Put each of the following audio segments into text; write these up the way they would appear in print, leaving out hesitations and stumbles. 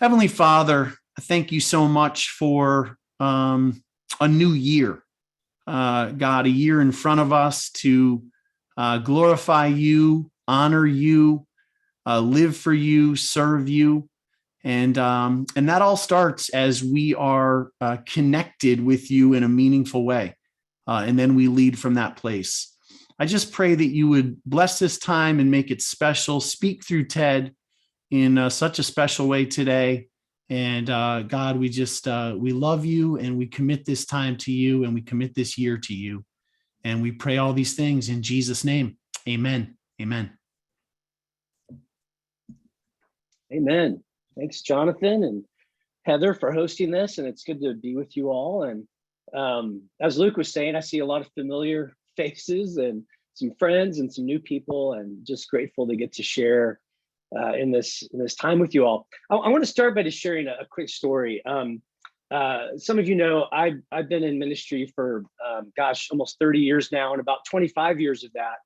Heavenly Father, thank you so much for a new year. God, a year in front of us to glorify you, honor you, live for you, serve you. And that all starts as we are connected with you in a meaningful way. And then we lead from that place. I just pray that you would bless this time and make it special. Speak through Ted in such a special way today. And God, we love you, and we commit this time to you, and we commit this year to you. And we pray all these things in Jesus' name. Amen. Amen. Amen. Thanks, Jonathan and Heather, for hosting this. And it's good to be with you all. And as Luke was saying, I see a lot of familiar faces and some friends and some new people, and just grateful to get to share in this time with you all. I want to start by just sharing a quick story. Some of you know I've been in ministry for almost 30 years now, and about 25 years of that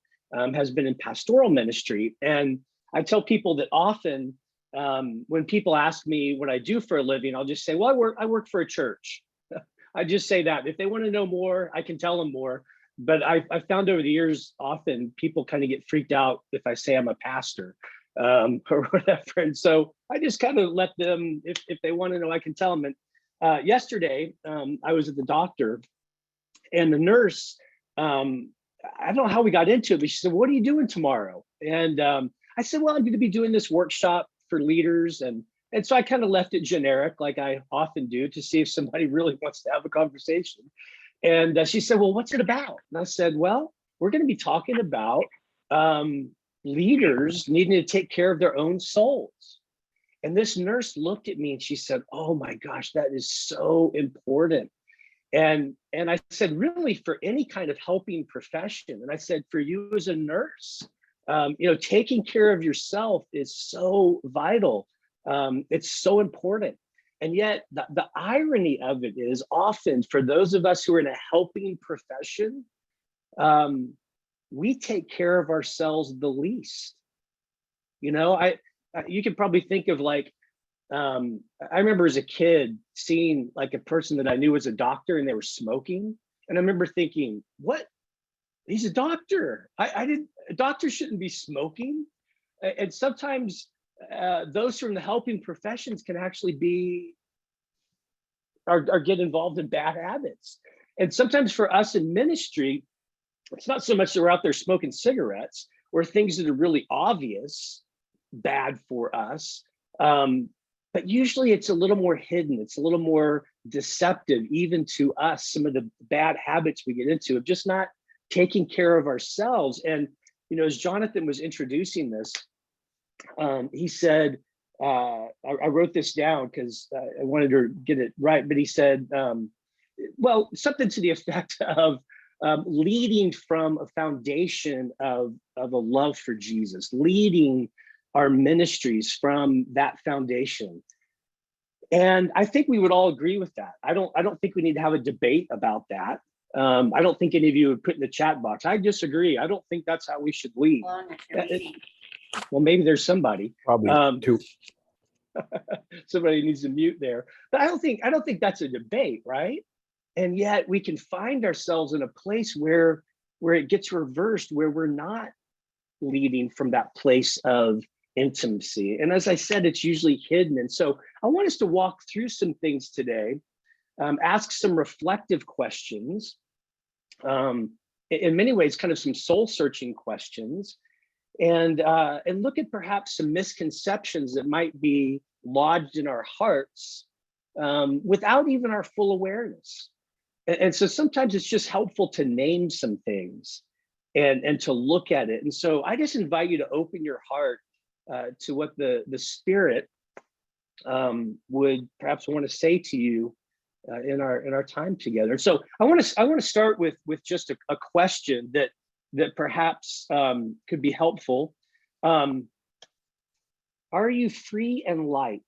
has been in pastoral ministry. And I tell people that often when people ask me what I do for a living, I'll just say, well, I work for a church. I just say that. If they want to know more, I can tell them more. But I've found over the years, often people kind of get freaked out if I say I'm a pastor. Or whatever. And so I just kind of let them, if they want to know, I can tell them. And yesterday, I was at the doctor, and the nurse, I don't know how we got into it, but she said, what are you doing tomorrow? And I said, well, I'm going to be doing this workshop for leaders. And so I kind of left it generic, like I often do, to see if somebody really wants to have a conversation. And she said, well, what's it about? And I said, well, we're going to be talking about leaders needing to take care of their own souls. And this nurse looked at me and she said, oh my gosh, that is so important. And I said, really, for any kind of helping profession. And I said, for you as a nurse, taking care of yourself is so vital. It's so important. And yet the irony of it is, often for those of us who are in a helping profession, we take care of ourselves the least. You can probably think of like, I remember as a kid seeing like a person that I knew was a doctor and they were smoking. And I remember thinking, what? He's a doctor. A doctor shouldn't be smoking. And sometimes those from the helping professions can actually are get involved in bad habits. And sometimes for us in ministry, it's not so much that we're out there smoking cigarettes or things that are really obvious bad for us, but usually it's a little more hidden. It's a little more deceptive, even to us, some of the bad habits we get into of just not taking care of ourselves. And, as Jonathan was introducing this, he said, I wrote this down because I wanted to get it right, but he said, something to the effect of, leading from a foundation of a love for Jesus, leading our ministries from that foundation. And I think we would all agree with that. I don't think we need to have a debate about that. I don't think any of you would put in the chat box, I disagree. I don't think that's how we should lead. Well, maybe there's somebody. Probably two. Somebody needs to mute there. But I don't think that's a debate, right? And yet we can find ourselves in a place where it gets reversed, where we're not leading from that place of intimacy. And as I said, it's usually hidden. And so I want us to walk through some things today, ask some reflective questions, in many ways, kind of some soul-searching questions, and look at perhaps some misconceptions that might be lodged in our hearts without even our full awareness. And so sometimes it's just helpful to name some things and to look at it. And so I just invite you to open your heart to what the Spirit would perhaps want to say to you in our time together. So I want to start with just a question that perhaps could be helpful. Are you free and light?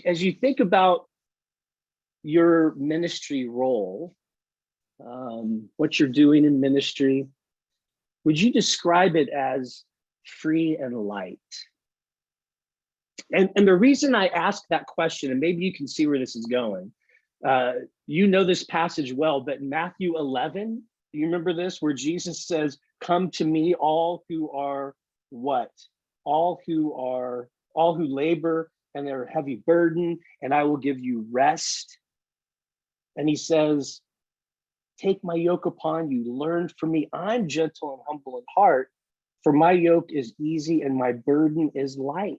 As you think about your ministry role, what you're doing in ministry, would you describe it as free and light? And the reason I ask that question, and maybe you can see where this is going, you know this passage well, but Matthew 11, do you remember this, where Jesus says, come to me, all who are what? All who labor and they're heavy burden, and I will give you rest. And he says, take my yoke upon you, learn from me. I'm gentle and humble in heart, for my yoke is easy and my burden is light.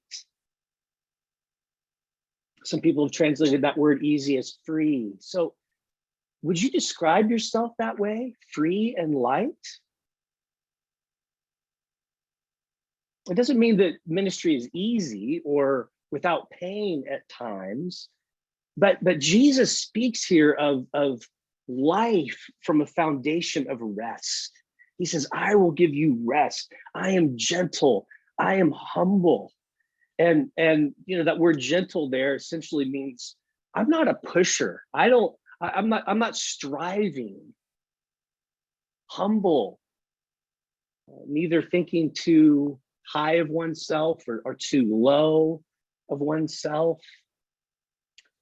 Some people have translated that word easy as free. So would you describe yourself that way, free and light? It doesn't mean that ministry is easy or without pain at times, but Jesus speaks here of life from a foundation of rest. He says, I will give you rest. I am gentle. I am humble. And you know, that word gentle there essentially means I'm not a pusher. I'm not striving. Humble, neither thinking too high of oneself or too low of oneself.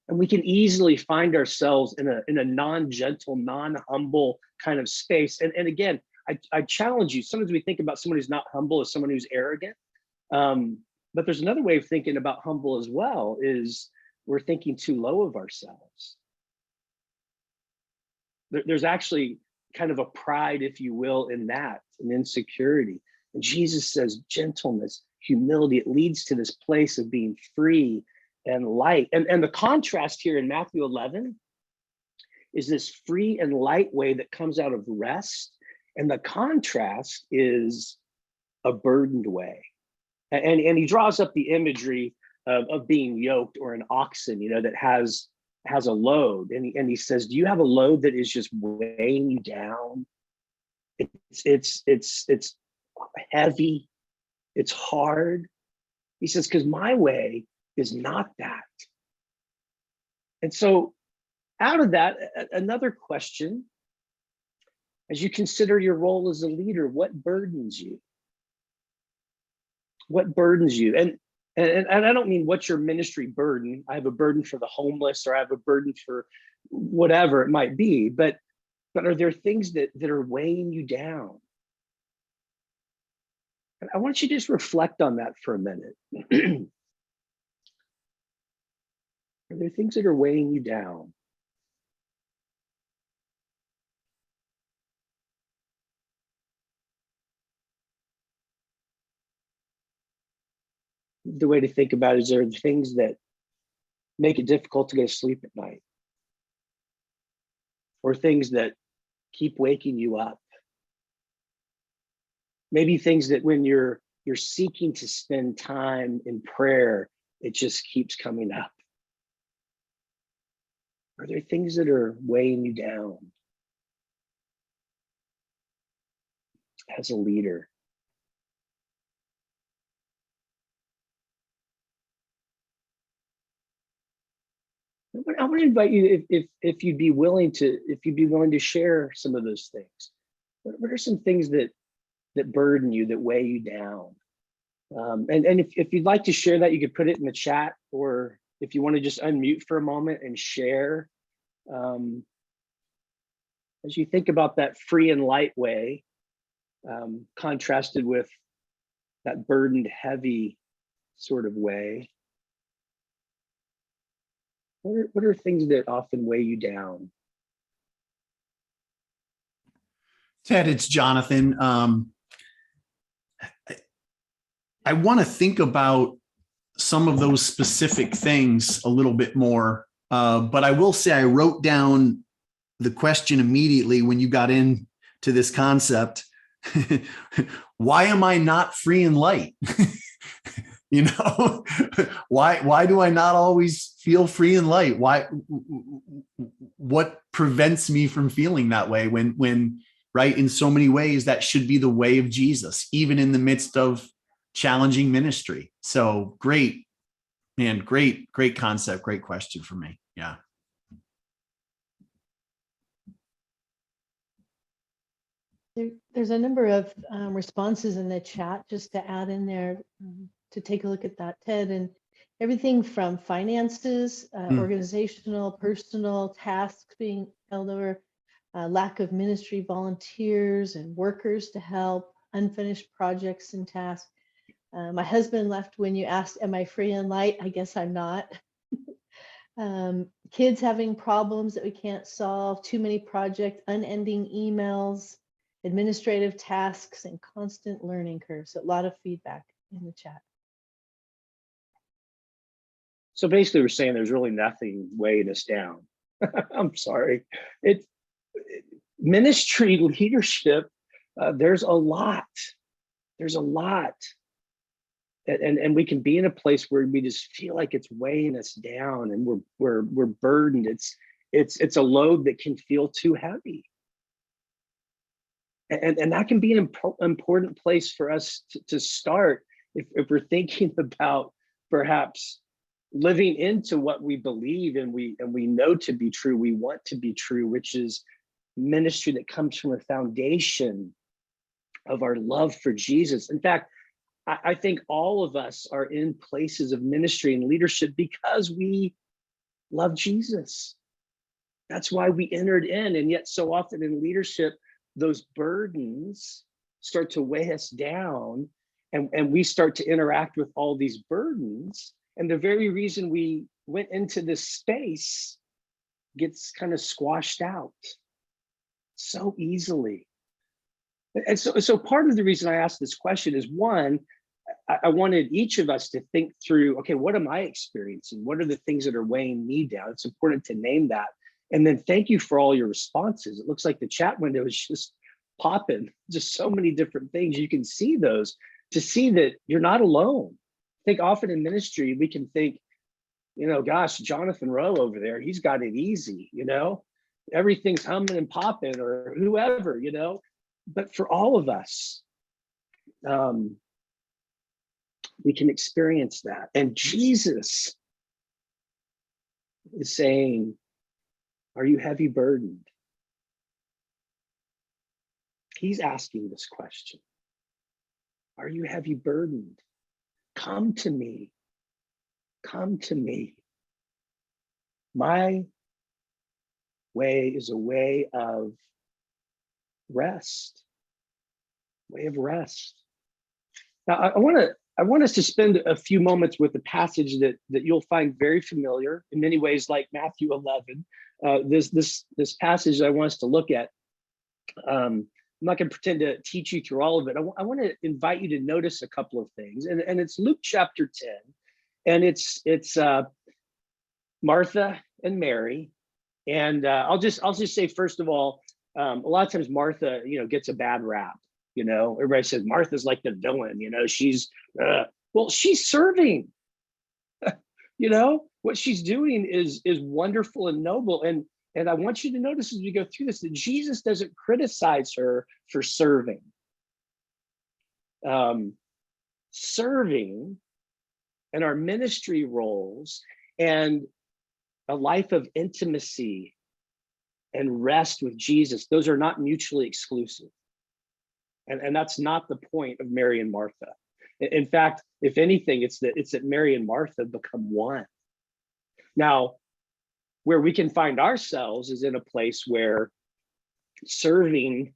And we can easily find ourselves in a non-gentle, non-humble kind of space. And again, I challenge you. Sometimes we think about someone who's not humble as someone who's arrogant. But there's another way of thinking about humble as well, is we're thinking too low of ourselves. There's actually kind of a pride, if you will, in that, an insecurity. And Jesus says gentleness, humility, it leads to this place of being free and light. And the contrast here in Matthew 11 is this free and light way that comes out of rest. And the contrast is a burdened way. And he draws up the imagery of being yoked, or an oxen, you know, that has a load. And he says, do you have a load that is just weighing you down? It's heavy. It's hard. He says, because my way is not that. And so out of that, another question, as you consider your role as a leader, what burdens you? What burdens you? And I don't mean what's your ministry burden. I have a burden for the homeless, or I have a burden for whatever it might be, but are there things that are weighing you down? And I want you to just reflect on that for a minute. Are there things that are weighing you down? The way to think about it is, there are things that make it difficult to go to sleep at night, or things that keep waking you up. Maybe things that when you're seeking to spend time in prayer, it just keeps coming up. Are there things that are weighing you down as a leader? I want to invite you, if you'd be willing to share some of those things. What are some things that burden you, that weigh you down? And if you'd like to share that, you could put it in the chat, or if you want to just unmute for a moment and share. As you think about that free and light way, contrasted with that burdened, heavy sort of way, what are things that often weigh you down? Ted, it's Jonathan. I want to think about some of those specific things a little bit more, but I will say I wrote down the question immediately when you got into this concept. Why am I not free and light? You know, why do I not always feel free and light? What prevents me from feeling that way when right, in so many ways that should be the way of Jesus, even in the midst of challenging ministry. So great, man, great concept, great question for me. Yeah. There's a number of responses in the chat, just to add in there, to take a look at that, Ted. And everything from finances, Mm. organizational, personal tasks being held over, lack of ministry volunteers and workers to help, unfinished projects and tasks. My husband left when you asked, am I free and light? I guess I'm not. Kids having problems that we can't solve, too many projects, unending emails, administrative tasks, and constant learning curves. So a lot of feedback in the chat. So basically, we're saying there's really nothing weighing us down. I'm sorry. It's ministry leadership. There's a lot. There's a lot. And we can be in a place where we just feel like it's weighing us down, and we're burdened. It's a load that can feel too heavy. And that can be an important place for us to start if we're thinking about perhaps living into what we believe and we know to be true, we want to be true, which is ministry that comes from a foundation of our love for Jesus. In fact, I think all of us are in places of ministry and leadership because we love Jesus. That's why we entered in. And yet so often in leadership, those burdens start to weigh us down, and we start to interact with all these burdens. And the very reason we went into this space gets kind of squashed out so easily. And so part of the reason I asked this question is, one, I wanted each of us to think through, okay, what am I experiencing? What are the things that are weighing me down? It's important to name that. And then thank you for all your responses. It looks like the chat window is just popping, just so many different things. You can see those to see that you're not alone. I think often in ministry, we can think, gosh, Jonathan Rowe over there, he's got it easy, everything's humming and popping, or whoever, but for all of us, we can experience that. And Jesus is saying, are you heavy burdened? He's asking this question. Are you heavy burdened? Come to me. Come to me. My way is a way of rest. Way of rest. Now, I want us to spend a few moments with a passage that you'll find very familiar in many ways, like Matthew 11. This passage I want us to look at. I'm not going to pretend to teach you through all of it. I want to invite you to notice a couple of things, and it's Luke chapter 10, and it's Martha and Mary, and I'll just say first of all, a lot of times Martha, gets a bad rap. Everybody says Martha's like the villain. She's she's serving. What she's doing is wonderful and noble. And I want you to notice as we go through this that Jesus doesn't criticize her for serving. Serving and our ministry roles and a life of intimacy and rest with Jesus, those are not mutually exclusive. And that's not the point of Mary and Martha. In fact, if anything, it's that Mary and Martha become one. Now, where we can find ourselves is in a place where serving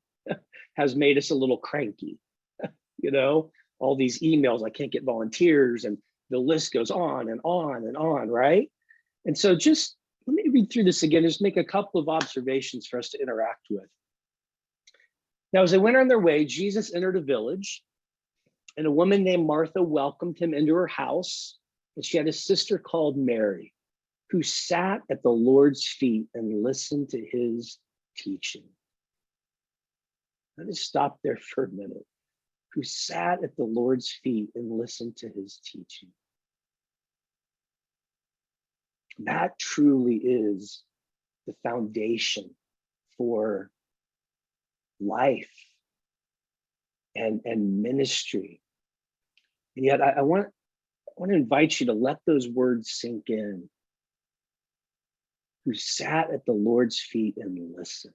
has made us a little cranky. All these emails, I can't get volunteers, and the list goes on and on and on, right? And so just let me read through this again, just make a couple of observations for us to interact with. Now, as they went on their way, Jesus entered a village, and a woman named Martha welcomed him into her house. And she had a sister called Mary, who sat at the Lord's feet and listened to his teaching. Let us stop there for a minute. Who sat at the Lord's feet and listened to his teaching. That truly is the foundation for life and ministry. And yet I want to invite you to let those words sink in. Who sat at the Lord's feet and listened.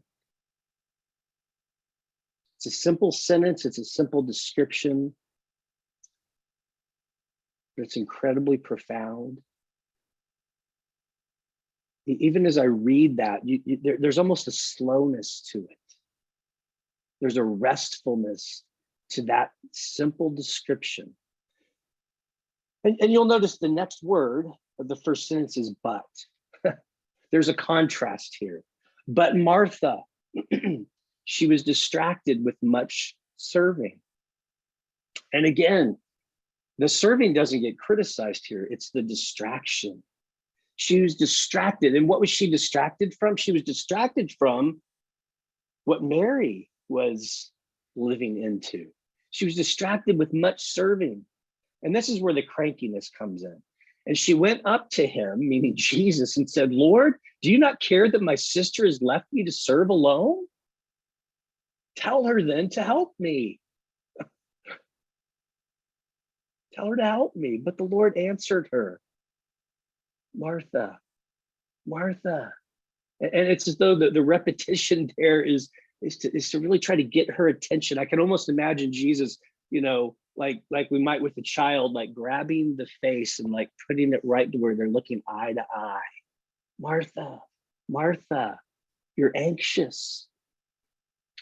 It's a simple sentence, it's a simple description, but it's incredibly profound. Even as I read that, there's almost a slowness to it. There's a restfulness to that simple description. And you'll notice the next word of the first sentence is but. There's a contrast here. But Martha, she was distracted with much serving. And again, the serving doesn't get criticized here. It's the distraction. She was distracted. And what was she distracted from? She was distracted from what Mary was living into. She was distracted with much serving. And this is where the crankiness comes in. And she went up to him, meaning Jesus, and said, Lord, do you not care that my sister has left me to serve alone? Tell her then to help me. Tell her to help me. But the Lord answered her, Martha, Martha. And it's as though the repetition there is to really try to get her attention. I can almost imagine Jesus, like we might with a child, like grabbing the face and like putting it right to where they're looking eye to eye. Martha, Martha, you're anxious.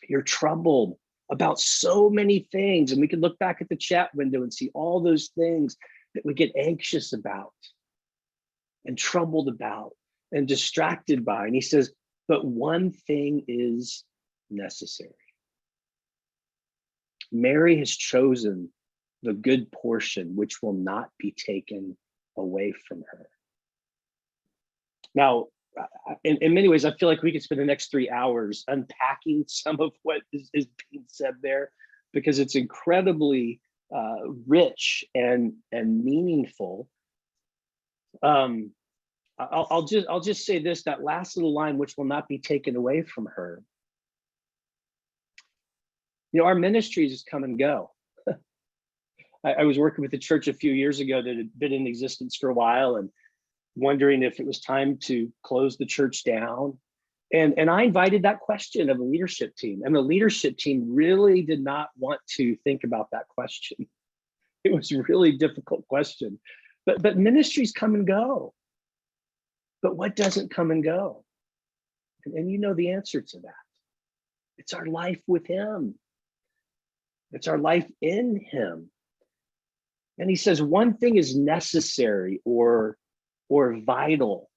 You're troubled about so many things. And we can look back at the chat window and see all those things that we get anxious about and troubled about and distracted by. And he says, but one thing is necessary. Mary has chosen the good portion, which will not be taken away from her. Now, in many ways, I feel like we could spend the next 3 hours unpacking some of what is being said there, because it's incredibly rich and meaningful. I'll just say this: that last little line, which will not be taken away from her. Our ministries just come and go. I was working with a church a few years ago that had been in existence for a while and wondering if it was time to close the church down. And I invited that question of the leadership team. And the leadership team really did not want to think about that question. It was a really difficult question. But ministries come and go. But what doesn't come and go? And you know the answer to that. It's our life with him. It's our life in him. And he says one thing is necessary or vital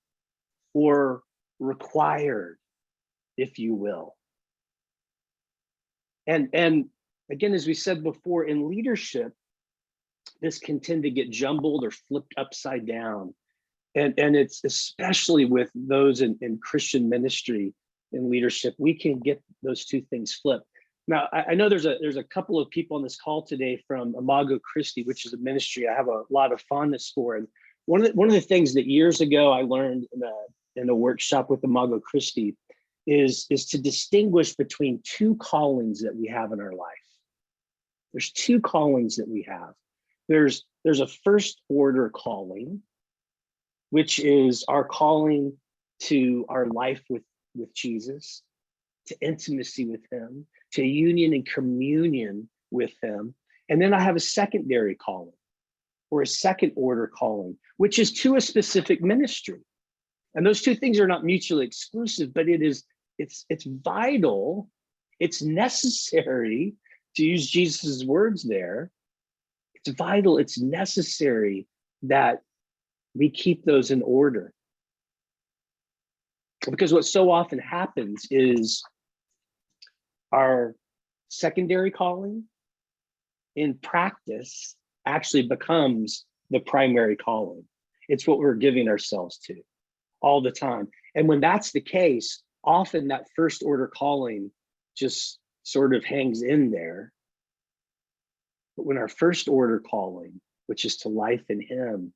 or required, if you will. And again, as we said before, in leadership, this can tend to get jumbled or flipped upside down. And it's especially with those in Christian ministry in leadership, we can get those two things flipped. Now, I know there's a couple of people on this call today from Imago Christi, which is a ministry I have a lot of fondness for. And one of the things that years ago I learned in a workshop with Imago Christi is to distinguish between two callings that we have in our life. There's two callings that we have. There's a first order calling, which is our calling to our life with Jesus, to intimacy with him, to union and communion with him. And then I have a secondary calling, or a second order calling, which is to a specific ministry. And those two things are not mutually exclusive, but it's vital, it's necessary, to use Jesus's words there. It's vital, it's necessary that we keep those in order. Because what so often happens is our secondary calling in practice actually becomes the primary calling. It's what we're giving ourselves to all the time. And when that's the case, often that first order calling just sort of hangs in there. But when our first order calling, which is to life in him,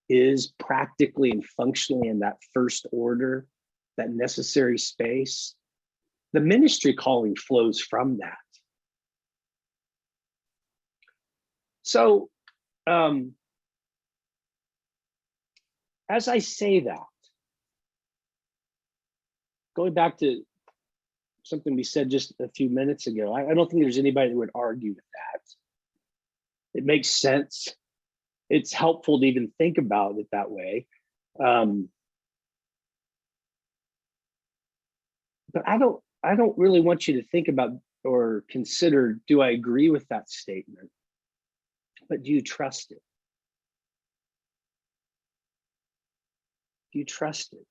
is practically and functionally in that first order, that necessary space, the ministry calling flows from that. So, as I say that, going back to something we said just a few minutes ago, I don't think there's anybody that would argue with that. It makes sense. it's helpful to even think about it that way. But I don't really want you to think about or consider, do I agree with that statement? But do you trust it? Do you trust it?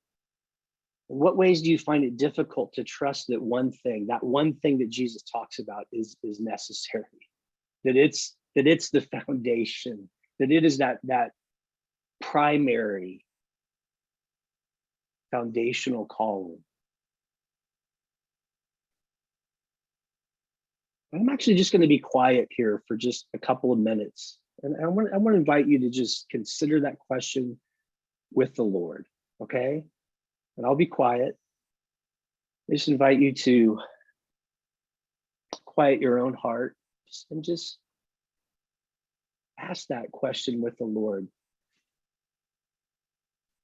In what ways do you find it difficult to trust that one thing that Jesus talks about is necessary, that it's the foundation, that it is that primary foundational calling? I'm actually just going to be quiet here for just a couple of minutes. And I want to invite you to just consider that question with the Lord, okay? And I'll be quiet. I just invite you to quiet your own heart and just ask that question with the Lord.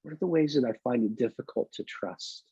What are the ways that I find it difficult to trust?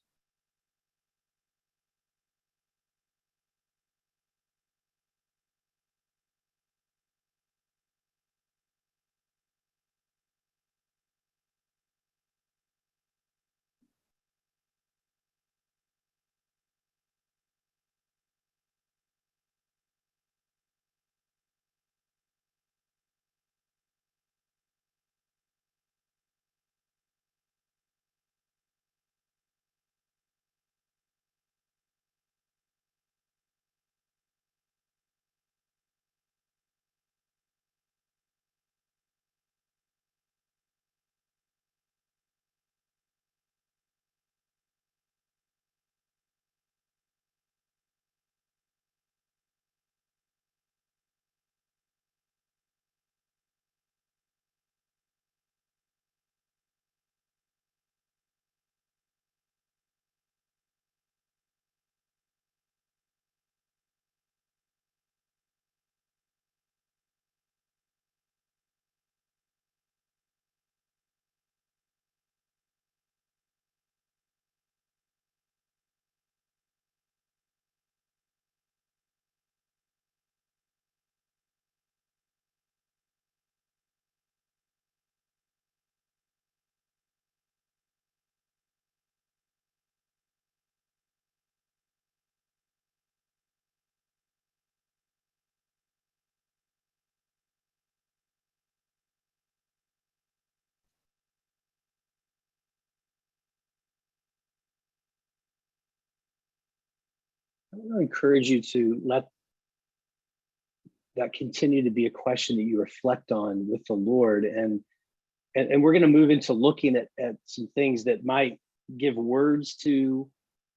I want to encourage you to let that continue to be a question that you reflect on with the Lord. And we're going to move into looking at some things that might give words to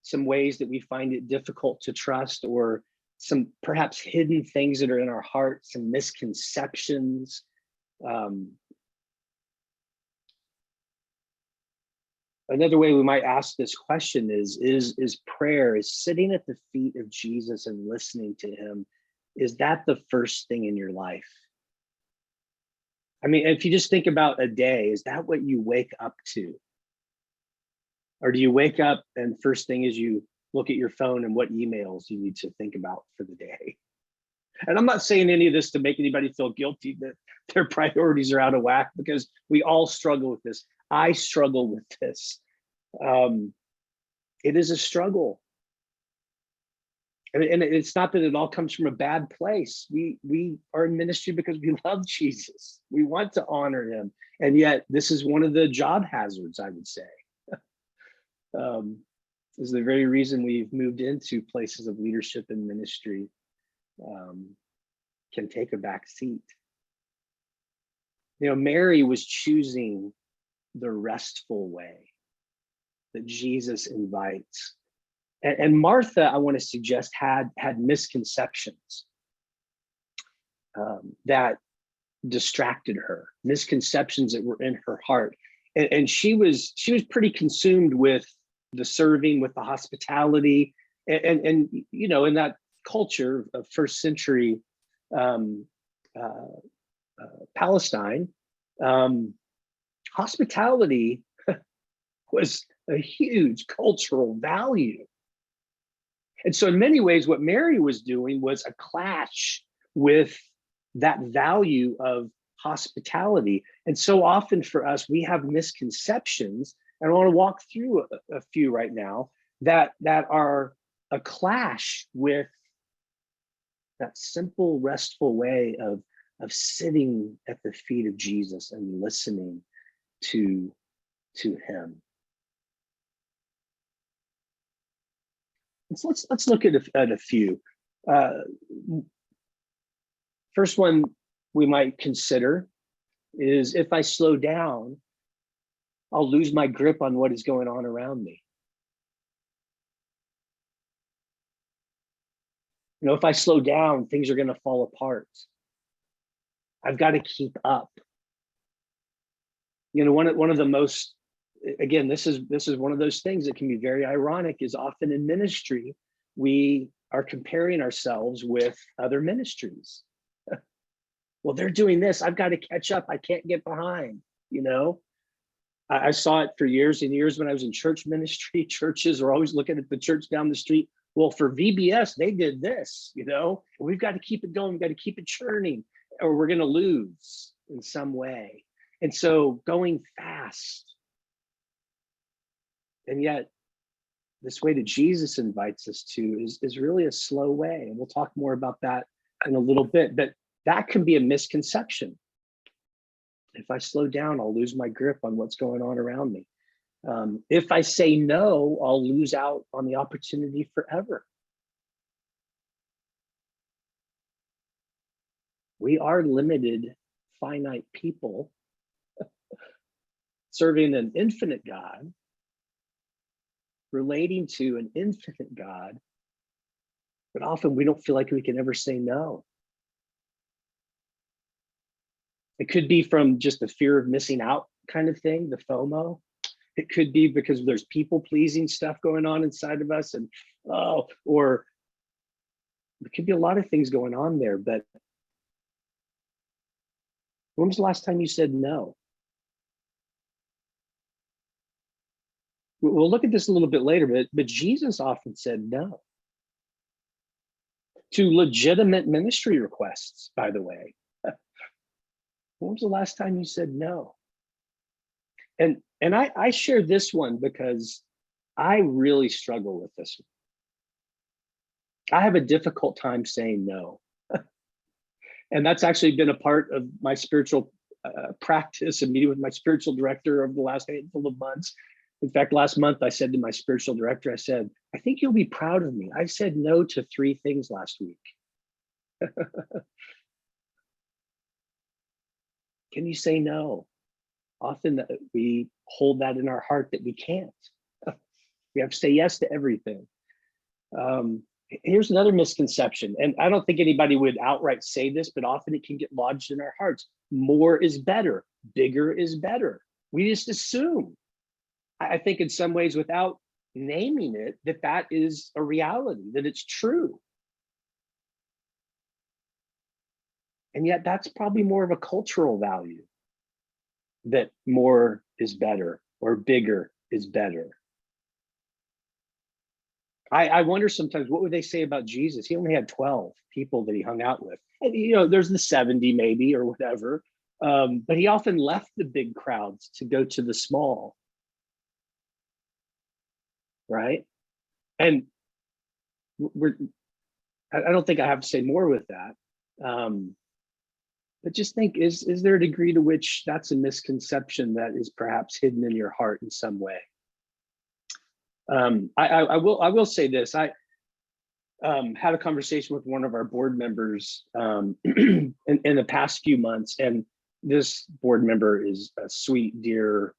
some ways that we find it difficult to trust, or some perhaps hidden things that are in our heart, some misconceptions. Another way we might ask this question is prayer, is sitting at the feet of Jesus and listening to him, is that the first thing in your life? I mean, if you just think about a day, is that what you wake up to? Or do you wake up and first thing is you look at your phone and what emails you need to think about for the day? And I'm not saying any of this to make anybody feel guilty that their priorities are out of whack, because we all struggle with this. I struggle with this. It is a struggle. And it's not that it all comes from a bad place. We are in ministry because we love Jesus. We want to honor him. And yet this is one of the job hazards, I would say. This is the very reason we've moved into places of leadership and ministry, can take a back seat. You know, Mary was choosing the restful way that Jesus invites. And Martha, I want to suggest, had misconceptions that distracted her, misconceptions that were in her heart. And she was pretty consumed with the serving, with the hospitality. And you know, in that culture of first century Palestine, hospitality was a huge cultural value. And so in many ways, what Mary was doing was a clash with that value of hospitality. And so often for us, we have misconceptions, and I want to walk through a few right now that are a clash with that simple, restful way of sitting at the feet of Jesus and listening to him. Let's look at a few. First one we might consider is, if I slow down, I'll lose my grip on what is going on around me. You know, if I slow down, things are going to fall apart. I've got to keep up. You know, one of the most, again, this is one of those things that can be very ironic, is often in ministry, we are comparing ourselves with other ministries. Well, they're doing this, I've got to catch up, I can't get behind, you know? I saw it for years and years when I was in church ministry. Churches are always looking at the church down the street. Well, for VBS, they did this, you know? We've got to keep it going, we've got to keep it churning, or we're going to lose in some way. And so going fast. And yet, this way that Jesus invites us to is really a slow way. And we'll talk more about that in a little bit, but that can be a misconception. If I slow down, I'll lose my grip on what's going on around me. If I say no, I'll lose out on the opportunity forever. We are limited, finite people serving an infinite God, relating to an infinite God, but often we don't feel like we can ever say no. It could be from just the fear of missing out kind of thing, the FOMO. It could be because there's people-pleasing stuff going on inside of us, and or there could be a lot of things going on there. But when was the last time you said no? We'll look at this a little bit later, but Jesus often said no to legitimate ministry requests, by the way. When was the last time you said no? And I share this one because I really struggle with this one. I have a difficult time saying no. And that's actually been a part of my spiritual practice and meeting with my spiritual director over the last handful of months. In fact, last month I said to my spiritual director, I said, I think you'll be proud of me. I said no to 3 things last week. Can you say no? Often we hold that in our heart that we can't. We have to say yes to everything. Here's another misconception, and I don't think anybody would outright say this, but often it can get lodged in our hearts. More is better, bigger is better. We just assume. I think in some ways, without naming it, that is a reality, that it's true. And yet that's probably more of a cultural value, that more is better or bigger is better. I wonder sometimes, what would they say about Jesus? He only had 12 people that he hung out with. And, you know, there's the 70 maybe or whatever, but he often left the big crowds to go to the small, right? And I don't think I have to say more with that. But just think, is there a degree to which that's a misconception that is perhaps hidden in your heart in some way? I will say this. I had a conversation with one of our board members in the past few months, and this board member is a sweet, dear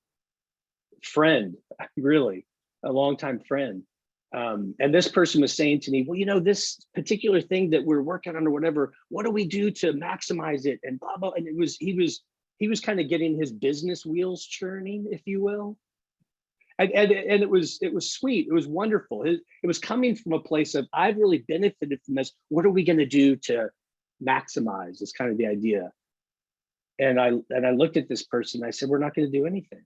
friend, really, a longtime friend. And this person was saying to me, well, you know, this particular thing that we're working on or whatever, what do we do to maximize it? And blah, blah. And he was kind of getting his business wheels churning, if you will. And it was sweet. It was wonderful. It was coming from a place of, I've really benefited from this. What are we going to do to maximize? Is kind of the idea. And I looked at this person. I said, we're not going to do anything.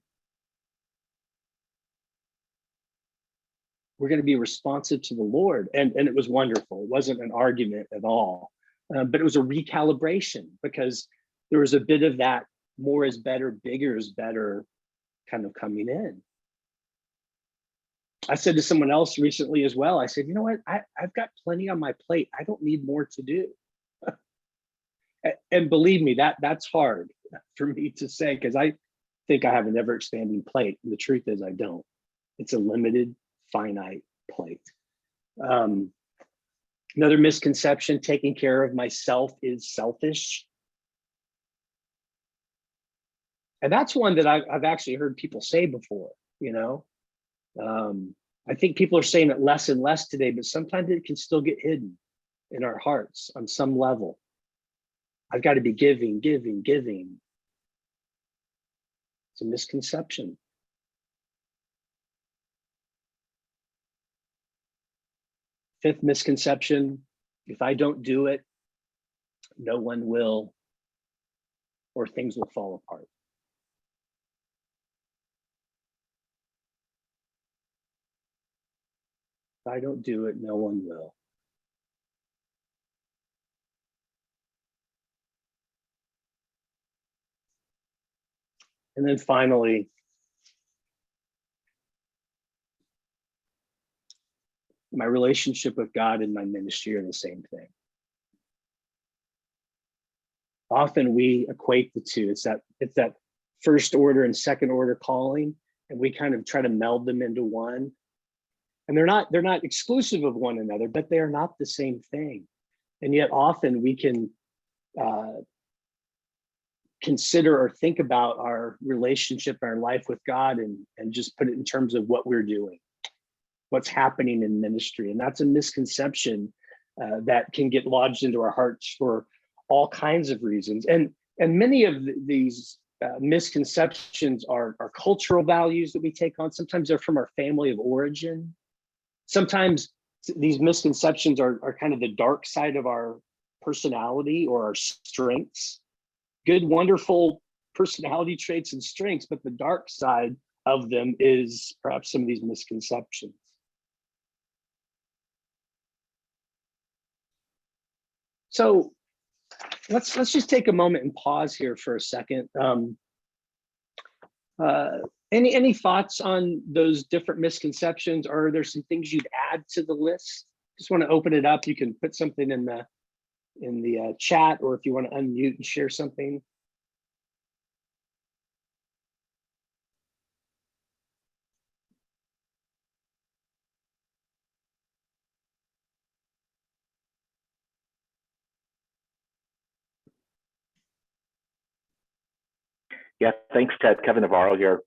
We're going to be responsive to the Lord. And it was wonderful. It wasn't an argument at all, but it was a recalibration, because there was a bit of that more is better, bigger is better kind of coming in. I said to someone else recently as well, I said, you know what, I've got plenty on my plate. I don't need more to do. And believe me, that's hard for me to say, because I think I have an ever expanding plate. And the truth is I don't. It's a limited, finite plate. Another misconception, taking care of myself is selfish. And that's one that I've actually heard people say before, you know. I think people are saying it less and less today, but sometimes it can still get hidden in our hearts on some level. I've got to be giving, giving, giving. It's a misconception. Fifth misconception, if I don't do it, no one will, or things will fall apart. If I don't do it, no one will. And then finally, my relationship with God and my ministry are the same thing. Often we equate the two. It's that first order and second order calling, and we kind of try to meld them into one. And they're not exclusive of one another, but they are not the same thing. And yet often we can consider or think about our relationship, our life with God, and just put it in terms of what we're doing, what's happening in ministry. And that's a misconception that can get lodged into our hearts for all kinds of reasons. And many of these misconceptions are cultural values that we take on. Sometimes they're from our family of origin. Sometimes these misconceptions are kind of the dark side of our personality or our strengths. Good, wonderful personality traits and strengths, but the dark side of them is perhaps some of these misconceptions. So let's just take a moment and pause here for a second. Any thoughts on those different misconceptions, or are there some things you'd add to the list? Just want to open it up. You can put something in the chat, or if you want to unmute and share something. Yeah, thanks, Ted. Kevin Navarro here.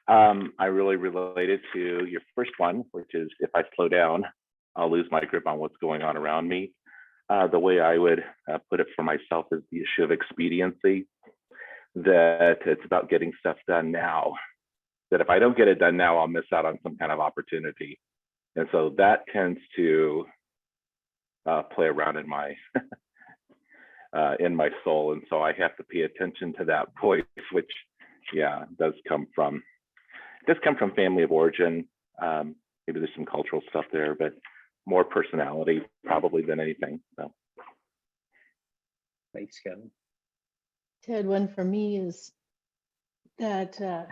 I really related to your first one, which is if I slow down, I'll lose my grip on what's going on around me. The way I would put it for myself is the issue of expediency, that it's about getting stuff done now. That if I don't get it done now, I'll miss out on some kind of opportunity. And so that tends to play around in my soul. And so I have to pay attention to that voice, which, yeah, does come from family of origin. Maybe there's some cultural stuff there, but more personality probably than anything. So. Thanks, Kevin. Ted, one for me is that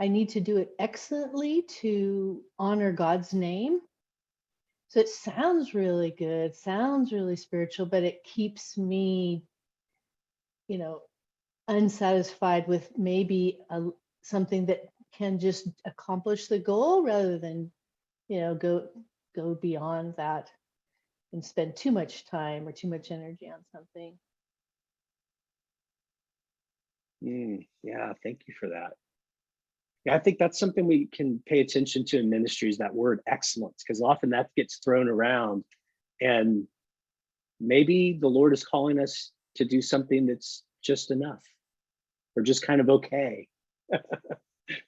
I need to do it excellently to honor God's name. So it sounds really good, sounds really spiritual, but it keeps me, unsatisfied with maybe something that can just accomplish the goal rather than, go beyond that and spend too much time or too much energy on something. Yeah, thank you for that. Yeah, I think that's something we can pay attention to in ministries, that word excellence, because often that gets thrown around, and maybe the Lord is calling us to do something that's just enough or just kind of okay.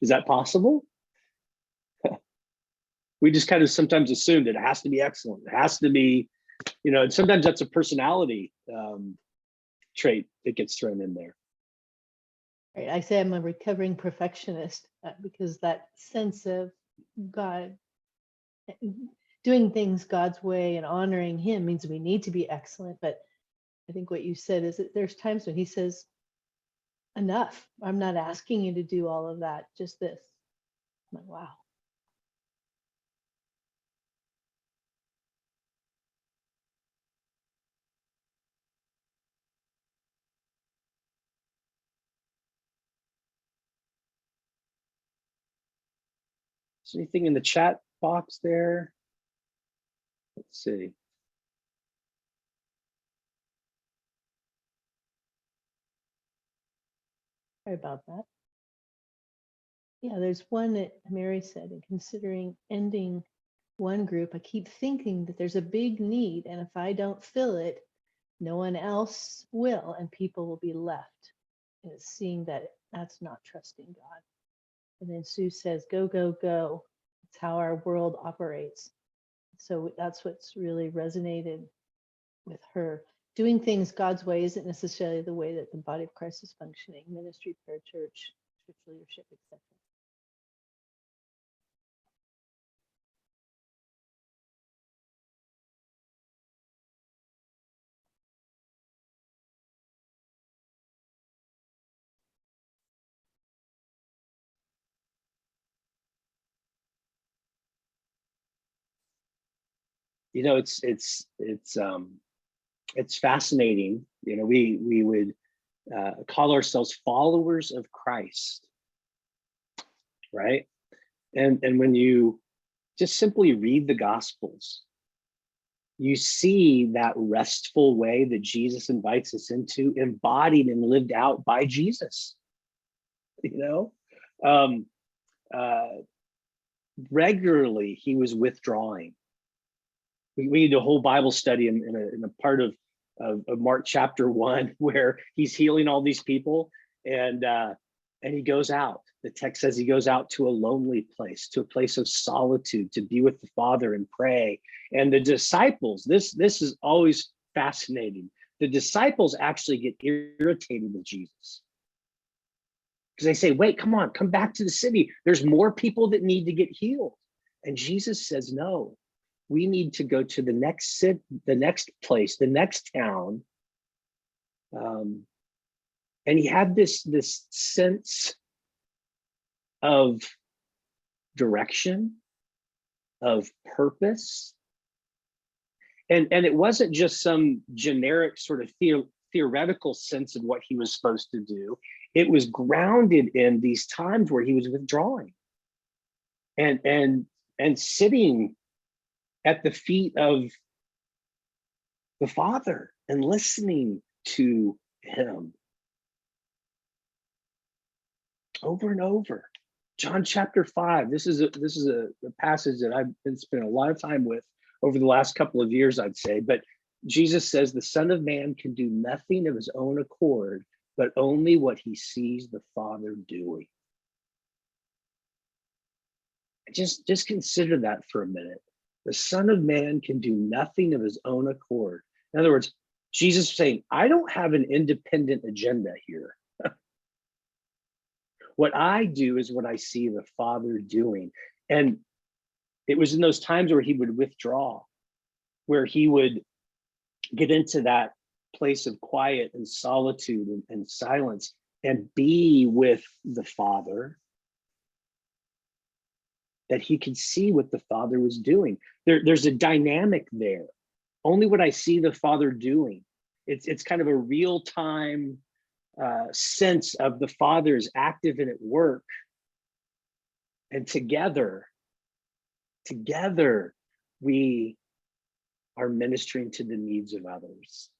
Is that possible? We just kind of sometimes assume that it has to be excellent. It has to be, and sometimes that's a personality trait that gets thrown in there. Right. I say I'm a recovering perfectionist because that sense of God, doing things God's way and honoring Him means we need to be excellent. But I think what you said is that there's times when He says, enough. I'm not asking you to do all of that, just this. I'm like, wow. Is there anything in the chat box there? Let's see. Sorry about that. Yeah, there's one that Mary said, in considering ending one group, I keep thinking that there's a big need, and if I don't fill it, no one else will, and people will be left. And it's seeing that that's not trusting God. And then Sue says, go, go, go. It's how our world operates. So that's what's really resonated with her. Doing things God's way isn't necessarily the way that the body of Christ is functioning: ministry, prayer, church, church leadership, etc. You know, it's fascinating. You know, we would call ourselves followers of Christ, right? And when you just simply read the Gospels, you see that restful way that Jesus invites us into, embodied and lived out by Jesus. You know, regularly he was withdrawing. We need a whole Bible study in a part of Mark chapter 1 where he's healing all these people, and he goes out. The text says he goes out to a lonely place, to a place of solitude, to be with the Father and pray. And the disciples, this is always fascinating. The disciples actually get irritated with Jesus because they say, wait, come on, come back to the city. There's more people that need to get healed. And Jesus says, no, we need to go to the next city, the next place, the next town. And he had this sense of direction, of purpose. And it wasn't just some generic sort of theoretical sense of what he was supposed to do. It was grounded in these times where he was withdrawing and sitting at the feet of the Father and listening to him over and over. John chapter 5. This is a passage that I've been spending a lot of time with over the last couple of years, I'd say. But Jesus says the Son of Man can do nothing of his own accord, but only what he sees the Father doing. Just consider that for a minute. The Son of Man can do nothing of his own accord. In other words, Jesus is saying, I don't have an independent agenda here. What I do is what I see the Father doing. And it was in those times where he would withdraw, where he would get into that place of quiet and solitude and silence and be with the Father, that he could see what the Father was doing. There's a dynamic there. Only what I see the Father doing. It's kind of a real-time sense of the Father is active and at work. And together, we are ministering to the needs of others.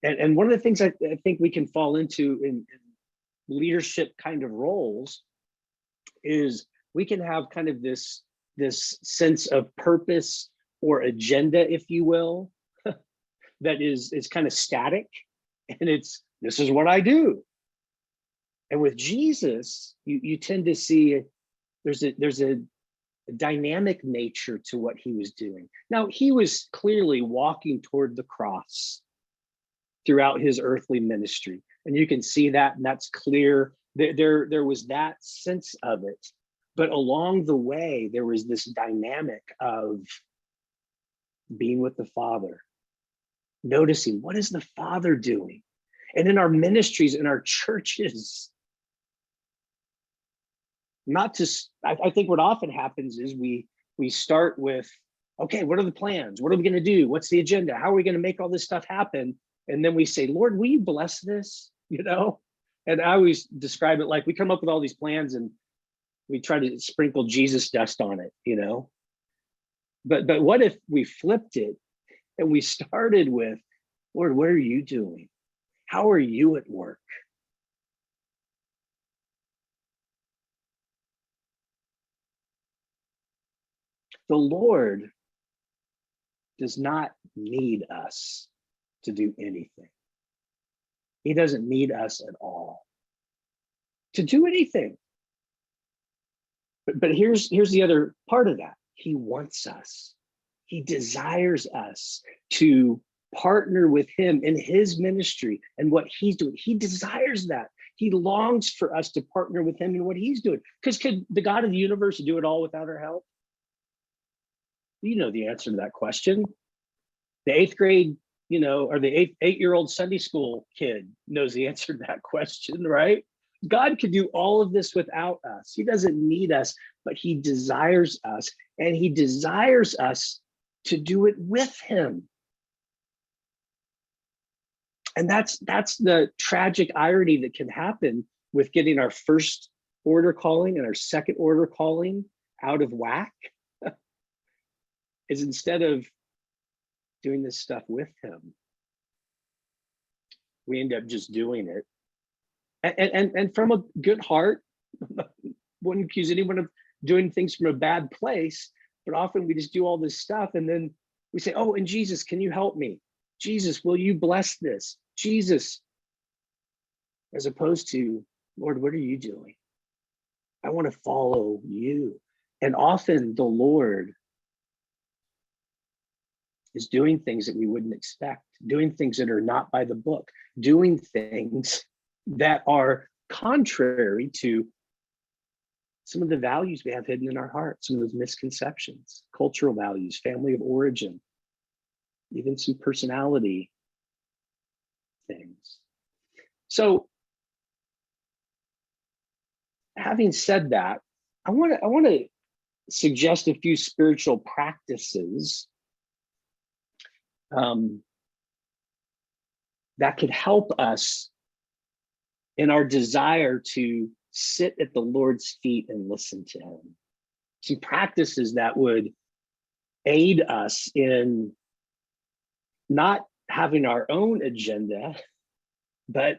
And one of the things I think we can fall into in leadership kind of roles is we can have kind of this sense of purpose or agenda, if you will, that is kind of static, and this is what I do. And with Jesus, you tend to see there's a dynamic nature to what he was doing. Now, he was clearly walking toward the cross throughout his earthly ministry, and you can see that, and that's clear. There was that sense of it, but along the way, there was this dynamic of being with the Father, noticing what is the Father doing. and in our ministries, in our churches. Not just, I think what often happens is we start with, okay, what are the plans? What are we going to do? What's the agenda? How are we going to make all this stuff happen? And then we say, Lord, will you bless this? You know? And I always describe it like we come up with all these plans and we try to sprinkle Jesus dust on it, you know? But what if we flipped it and we started with, Lord, what are you doing? How are you at work? The Lord does not need us to do anything. He doesn't need us at all to do anything. But here's the other part of that. He wants us. He desires us to partner with him in his ministry and what he's doing. He desires that. He longs for us to partner with him in what he's doing. Because could the God of the universe do it all without our help? You know the answer to that question. The 8th grade, or the 8-year-old Sunday school kid knows the answer to that question, right? God could do all of this without us. He doesn't need us, but he desires us, and he desires us to do it with him. And that's the tragic irony that can happen with getting our first order calling and our second order calling out of whack, is instead of doing this stuff with him, we end up just doing it. And from a good heart, wouldn't accuse anyone of doing things from a bad place, but often we just do all this stuff and then we say, oh, and Jesus, can you help me? Jesus, will you bless this? Jesus, as opposed to, Lord, what are you doing? I want to follow you. And often the Lord is doing things that we wouldn't expect, doing things that are not by the book, doing things that are contrary to some of the values we have hidden in our hearts, some of those misconceptions, cultural values, family of origin, even some personality things. So, having said that, I want to suggest a few spiritual practices that could help us in our desire to sit at the Lord's feet and listen to him. Some practices that would aid us in not having our own agenda, but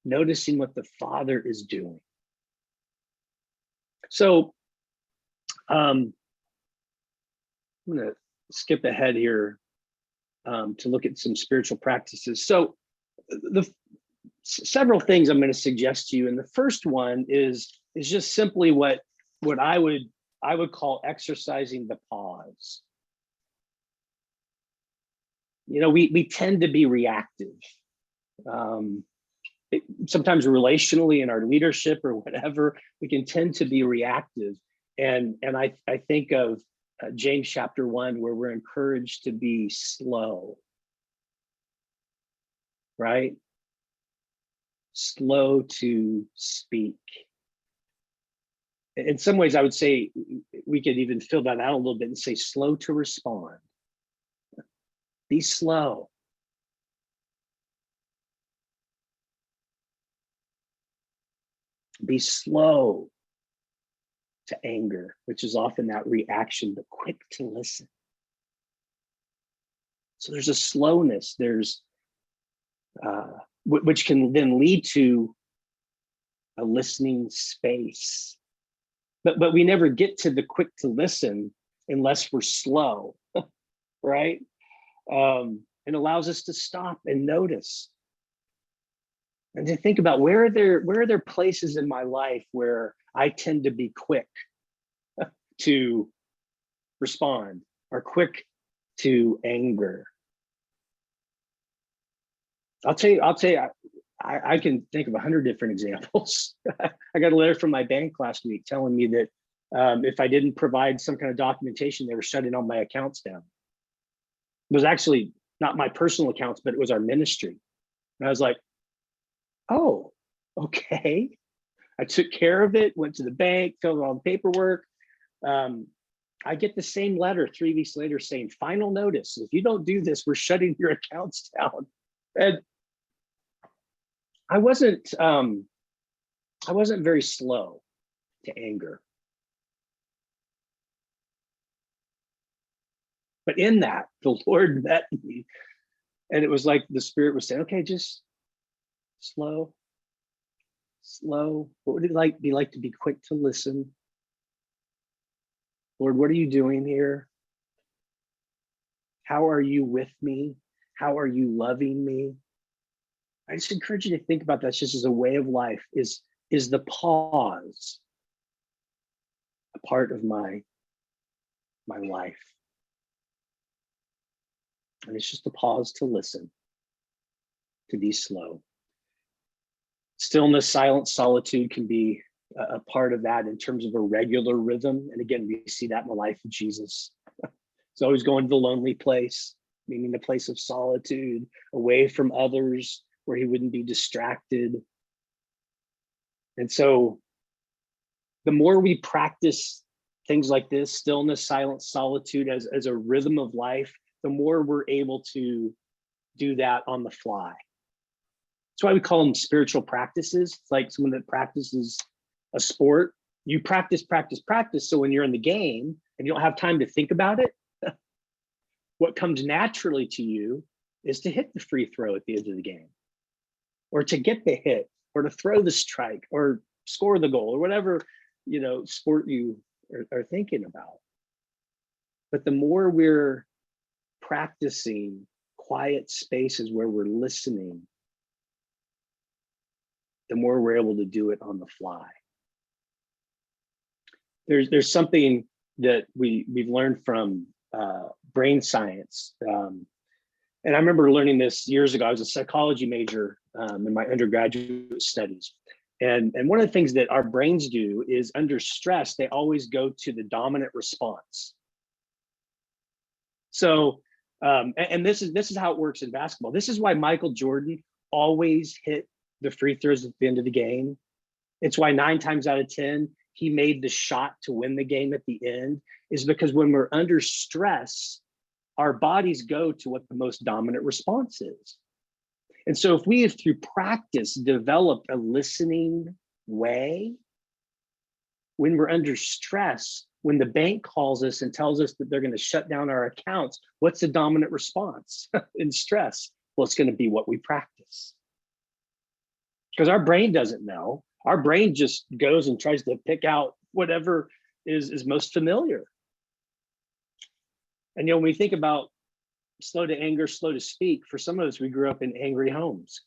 noticing what the Father is doing. So I'm going to skip ahead here to look at some spiritual practices. So several things I'm going to suggest to you. And the first one is just simply what I would call exercising the pause. We tend to be reactive. Sometimes relationally in our leadership or whatever, we can tend to be reactive. And I think of James chapter 1, where we're encouraged to be slow, right? Slow to speak. In some ways, I would say we could even fill that out a little bit and say slow to respond. Be slow. Be slow to anger, which is often that reaction, but quick to listen. So there's a slowness, there's which can then lead to a listening space. But we never get to the quick to listen unless we're slow, right? It allows us to stop and notice. And to think about where are there places in my life where I tend to be quick to respond or quick to anger. I'll tell you, I can think of 100 different examples. I got a letter from my bank last week telling me that if I didn't provide some kind of documentation, they were shutting all my accounts down. It was actually not my personal accounts, but it was our ministry. And I was like, oh, okay. I took care of it, went to the bank, filled out all the paperwork. I get the same letter 3 weeks later saying, final notice, if you don't do this, we're shutting your accounts down. And I wasn't very slow to anger. But in that, the Lord met me. And it was like the Spirit was saying, okay, just slow. What would it be like to be quick to listen? Lord, what are you doing here? How are you with me? How are you loving me? I just encourage you to think about that just as a way of life. Is the pause a part of my life? And it's just a pause to listen, to be slow. Stillness, silence, solitude can be a part of that in terms of a regular rhythm. And again, we see that in the life of Jesus. He's always going to the lonely place, meaning the place of solitude, away from others, where he wouldn't be distracted. And so the more we practice things like this, stillness, silence, solitude as a rhythm of life, the more we're able to do that on the fly. That's why we call them spiritual practices. It's like someone that practices a sport. You practice. So when you're in the game and you don't have time to think about it, what comes naturally to you is to hit the free throw at the end of the game, or to get the hit, or to throw the strike, or score the goal, or whatever, sport you are thinking about. But the more we're practicing quiet spaces where we're listening, the more we're able to do it on the fly. There's something that we've learned from brain science. And I remember learning this years ago. I was a psychology major in my undergraduate studies. And one of the things that our brains do is under stress, they always go to the dominant response. So, and this is how it works in basketball. This is why Michael Jordan always hit the free throws at the end of the game. It's why 9 times out of 10, he made the shot to win the game at the end, is because when we're under stress, our bodies go to what the most dominant response is. And so if we have, through practice, developed a listening way, when we're under stress, when the bank calls us and tells us that they're going to shut down our accounts, what's the dominant response in stress? Well, it's going to be what we practice. Because our brain doesn't know. Our brain just goes and tries to pick out whatever is most familiar. And when we think about slow to anger, slow to speak, for some of us, we grew up in angry homes.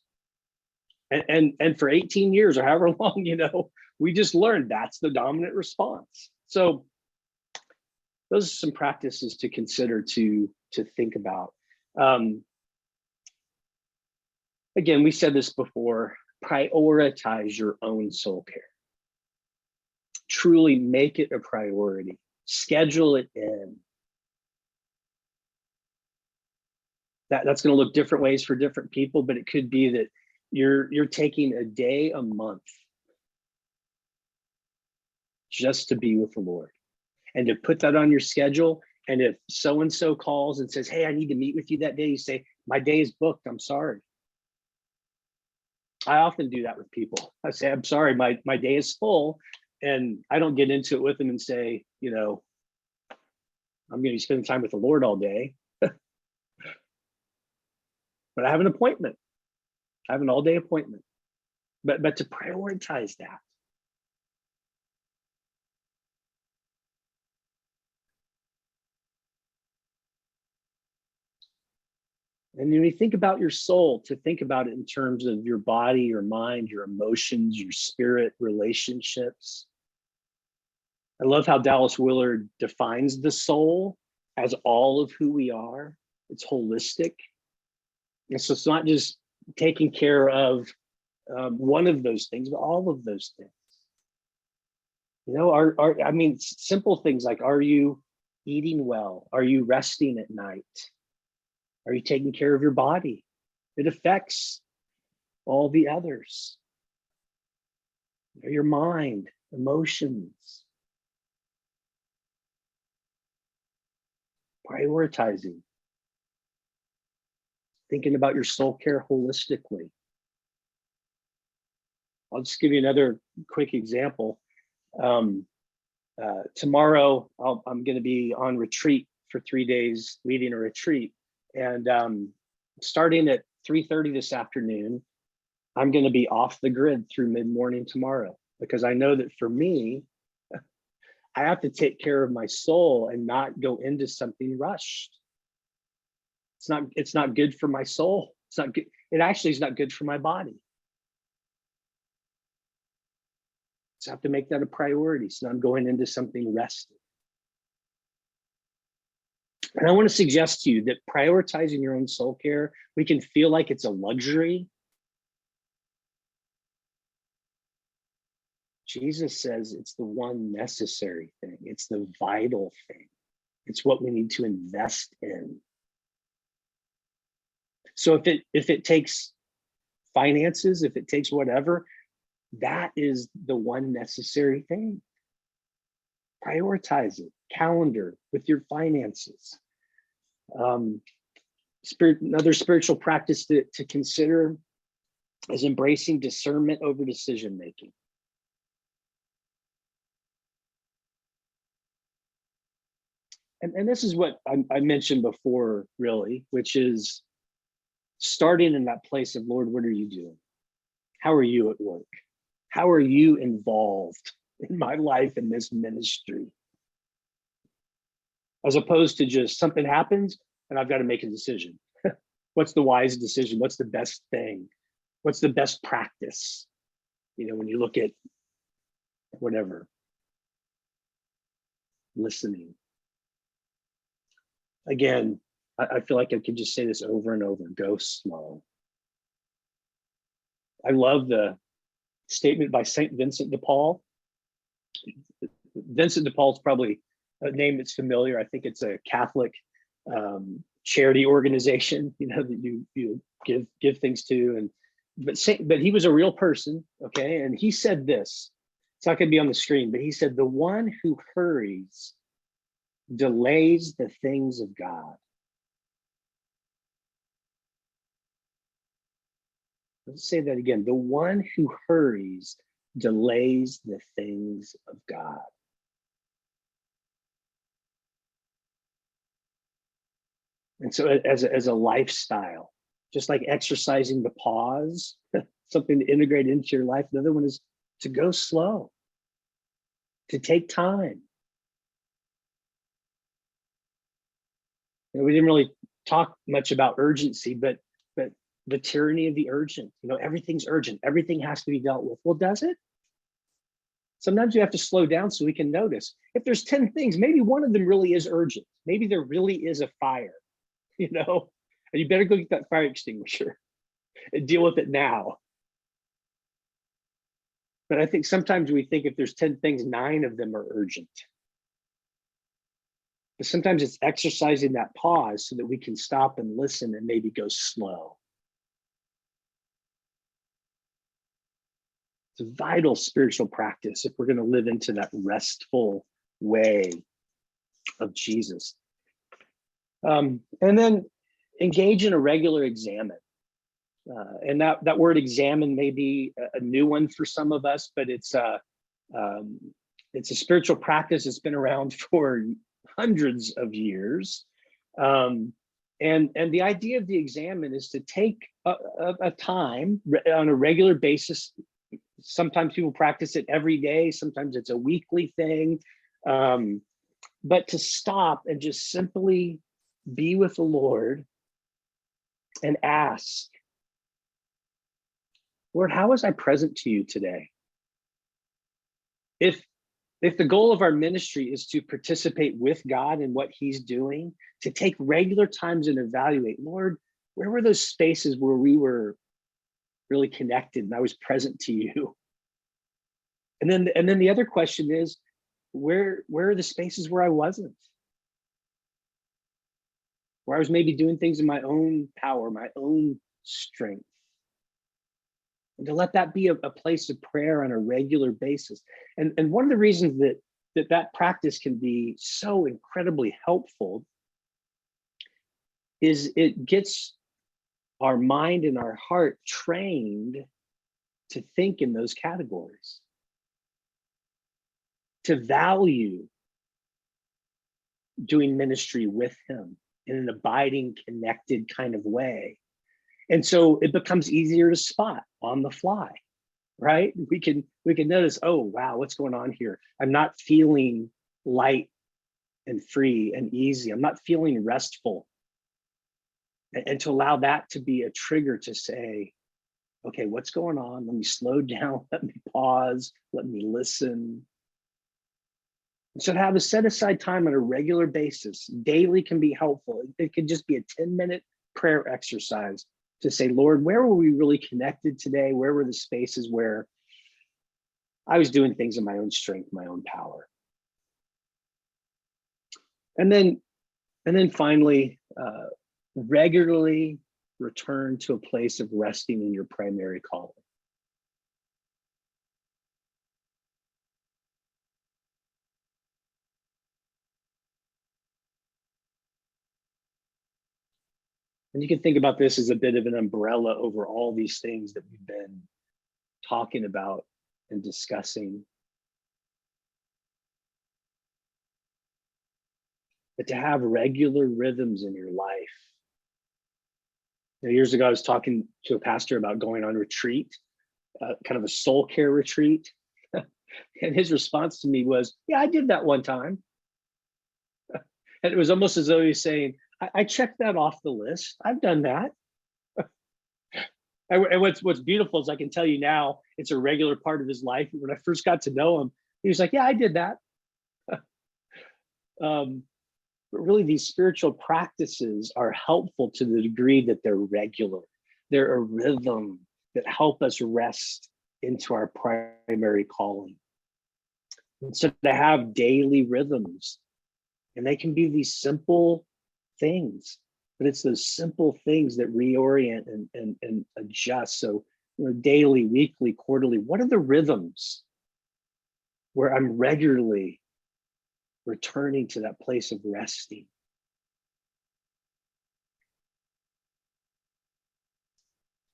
And for 18 years or however long, we just learned that's the dominant response. So those are some practices to consider, to think about. Again, we said this before, prioritize your own soul care. Truly make it a priority. Schedule it in. That's going to look different ways for different people, but it could be that you're taking a day a month just to be with the Lord, and to put that on your schedule. And if so-and-so calls and says, hey, I need to meet with you that day, you say, my day is booked, I'm sorry. I often do that with people. I say, I'm sorry, my day is full. And I don't get into it with them and say, I'm going to be spending time with the Lord all day. But I have an appointment. I have an all-day appointment. But to prioritize that. And when you think about your soul, to think about it in terms of your body, your mind, your emotions, your spirit, relationships. I love how Dallas Willard defines the soul as all of who we are. It's holistic. And so it's not just taking care of one of those things, but all of those things. Simple things like, are you eating well? Are you resting at night? Are you taking care of your body? It affects all the others. Your mind, emotions, prioritizing, thinking about your soul care holistically. I'll just give you another quick example. Tomorrow, I'm going to be on retreat for 3 days, leading a retreat. And starting at 3:30 this afternoon, I'm going to be off the grid through mid-morning tomorrow, because I know that for me, I have to take care of my soul and not go into something rushed. It's not good for my soul. It's not good. It actually is not good for my body. So I have to make that a priority. So I'm going into something rested. And I want to suggest to you that prioritizing your own soul care, we can feel like it's a luxury. Jesus says it's the one necessary thing. It's the vital thing. It's what we need to invest in. So if it takes finances, if it takes whatever, that is the one necessary thing. Prioritize it. Calendar with your finances. Another spiritual practice to consider is embracing discernment over decision making. And this is what I mentioned before, really, which is starting in that place of, Lord, what are you doing? How are you at work? How are you involved in my life in this ministry? As opposed to just something happens and I've got to make a decision. What's the wise decision? What's the best thing? What's the best practice? You know, when you look at whatever, listening. Again, I feel like I could just say this over and over, go slow. I love the statement by St. Vincent de Paul. Vincent de Paul is probably a name that's familiar. I think it's a Catholic charity organization, you know, that you give things to. But he was a real person, okay? And he said this. It's not going to be on the screen, but he said, "The one who hurries delays the things of God." Let's say that again. The one who hurries delays the things of God. And so as a lifestyle, just like exercising the pause, something to integrate into your life. Another one is to go slow, to take time. You know, we didn't really talk much about urgency, but the tyranny of the urgent. You know, everything's urgent. Everything has to be dealt with. Well, does it? Sometimes you have to slow down so we can notice. If there's 10 things, maybe one of them really is urgent. Maybe there really is a fire, you know, and you better go get that fire extinguisher and deal with it now. But I think sometimes we think if there's 10 things, 9 of them are urgent. But sometimes it's exercising that pause so that we can stop and listen and maybe go slow. It's a vital spiritual practice if we're going to live into that restful way of Jesus. And then engage in a regular examine. And that word examine may be a new one for some of us, but it's a spiritual practice that's been around for hundreds of years. And the idea of the examine is to take a time on a regular basis. Sometimes people practice it every day. Sometimes it's a weekly thing. But to stop and just simply be with the Lord and ask, Lord, how was I present to you today? If the goal of our ministry is to participate with God in what he's doing, to take regular times and evaluate, Lord, where were those spaces where we were really connected and I was present to you? And then the other question is, where are the spaces where I wasn't? Where I was maybe doing things in my own power, my own strength. and to let that be a place of prayer on a regular basis. And one of the reasons that practice can be so incredibly helpful is it gets our mind and our heart trained to think in those categories, to value doing ministry with him in an abiding, connected kind of way. And so it becomes easier to spot on the fly, right? We can notice, oh, wow, what's going on here? I'm not feeling light and free and easy. I'm not feeling restful. And to allow that to be a trigger to say, okay, what's going on? Let me slow down, let me pause, let me listen. So to have a set aside time on a regular basis, daily can be helpful. It could just be a 10-minute prayer exercise to say, Lord, where were we really connected today? Where were the spaces where I was doing things in my own strength, my own power? And then finally, regularly return to a place of resting in your primary calling. And you can think about this as a bit of an umbrella over all these things that we've been talking about and discussing. But to have regular rhythms in your life. Years ago, I was talking to a pastor about going on retreat, kind of a soul care retreat. And his response to me was, yeah, I did that one time. And it was almost as though he was saying, I checked that off the list. I've done that. And what's beautiful is I can tell you now, it's a regular part of his life. When I first got to know him, he was like, yeah, I did that. But really, these spiritual practices are helpful to the degree that they're regular. They're a rhythm that help us rest into our primary calling. And so to have daily rhythms, and they can be these simple things, but it's those simple things that reorient and adjust. So, daily, weekly, quarterly, what are the rhythms where I'm regularly returning to that place of resting?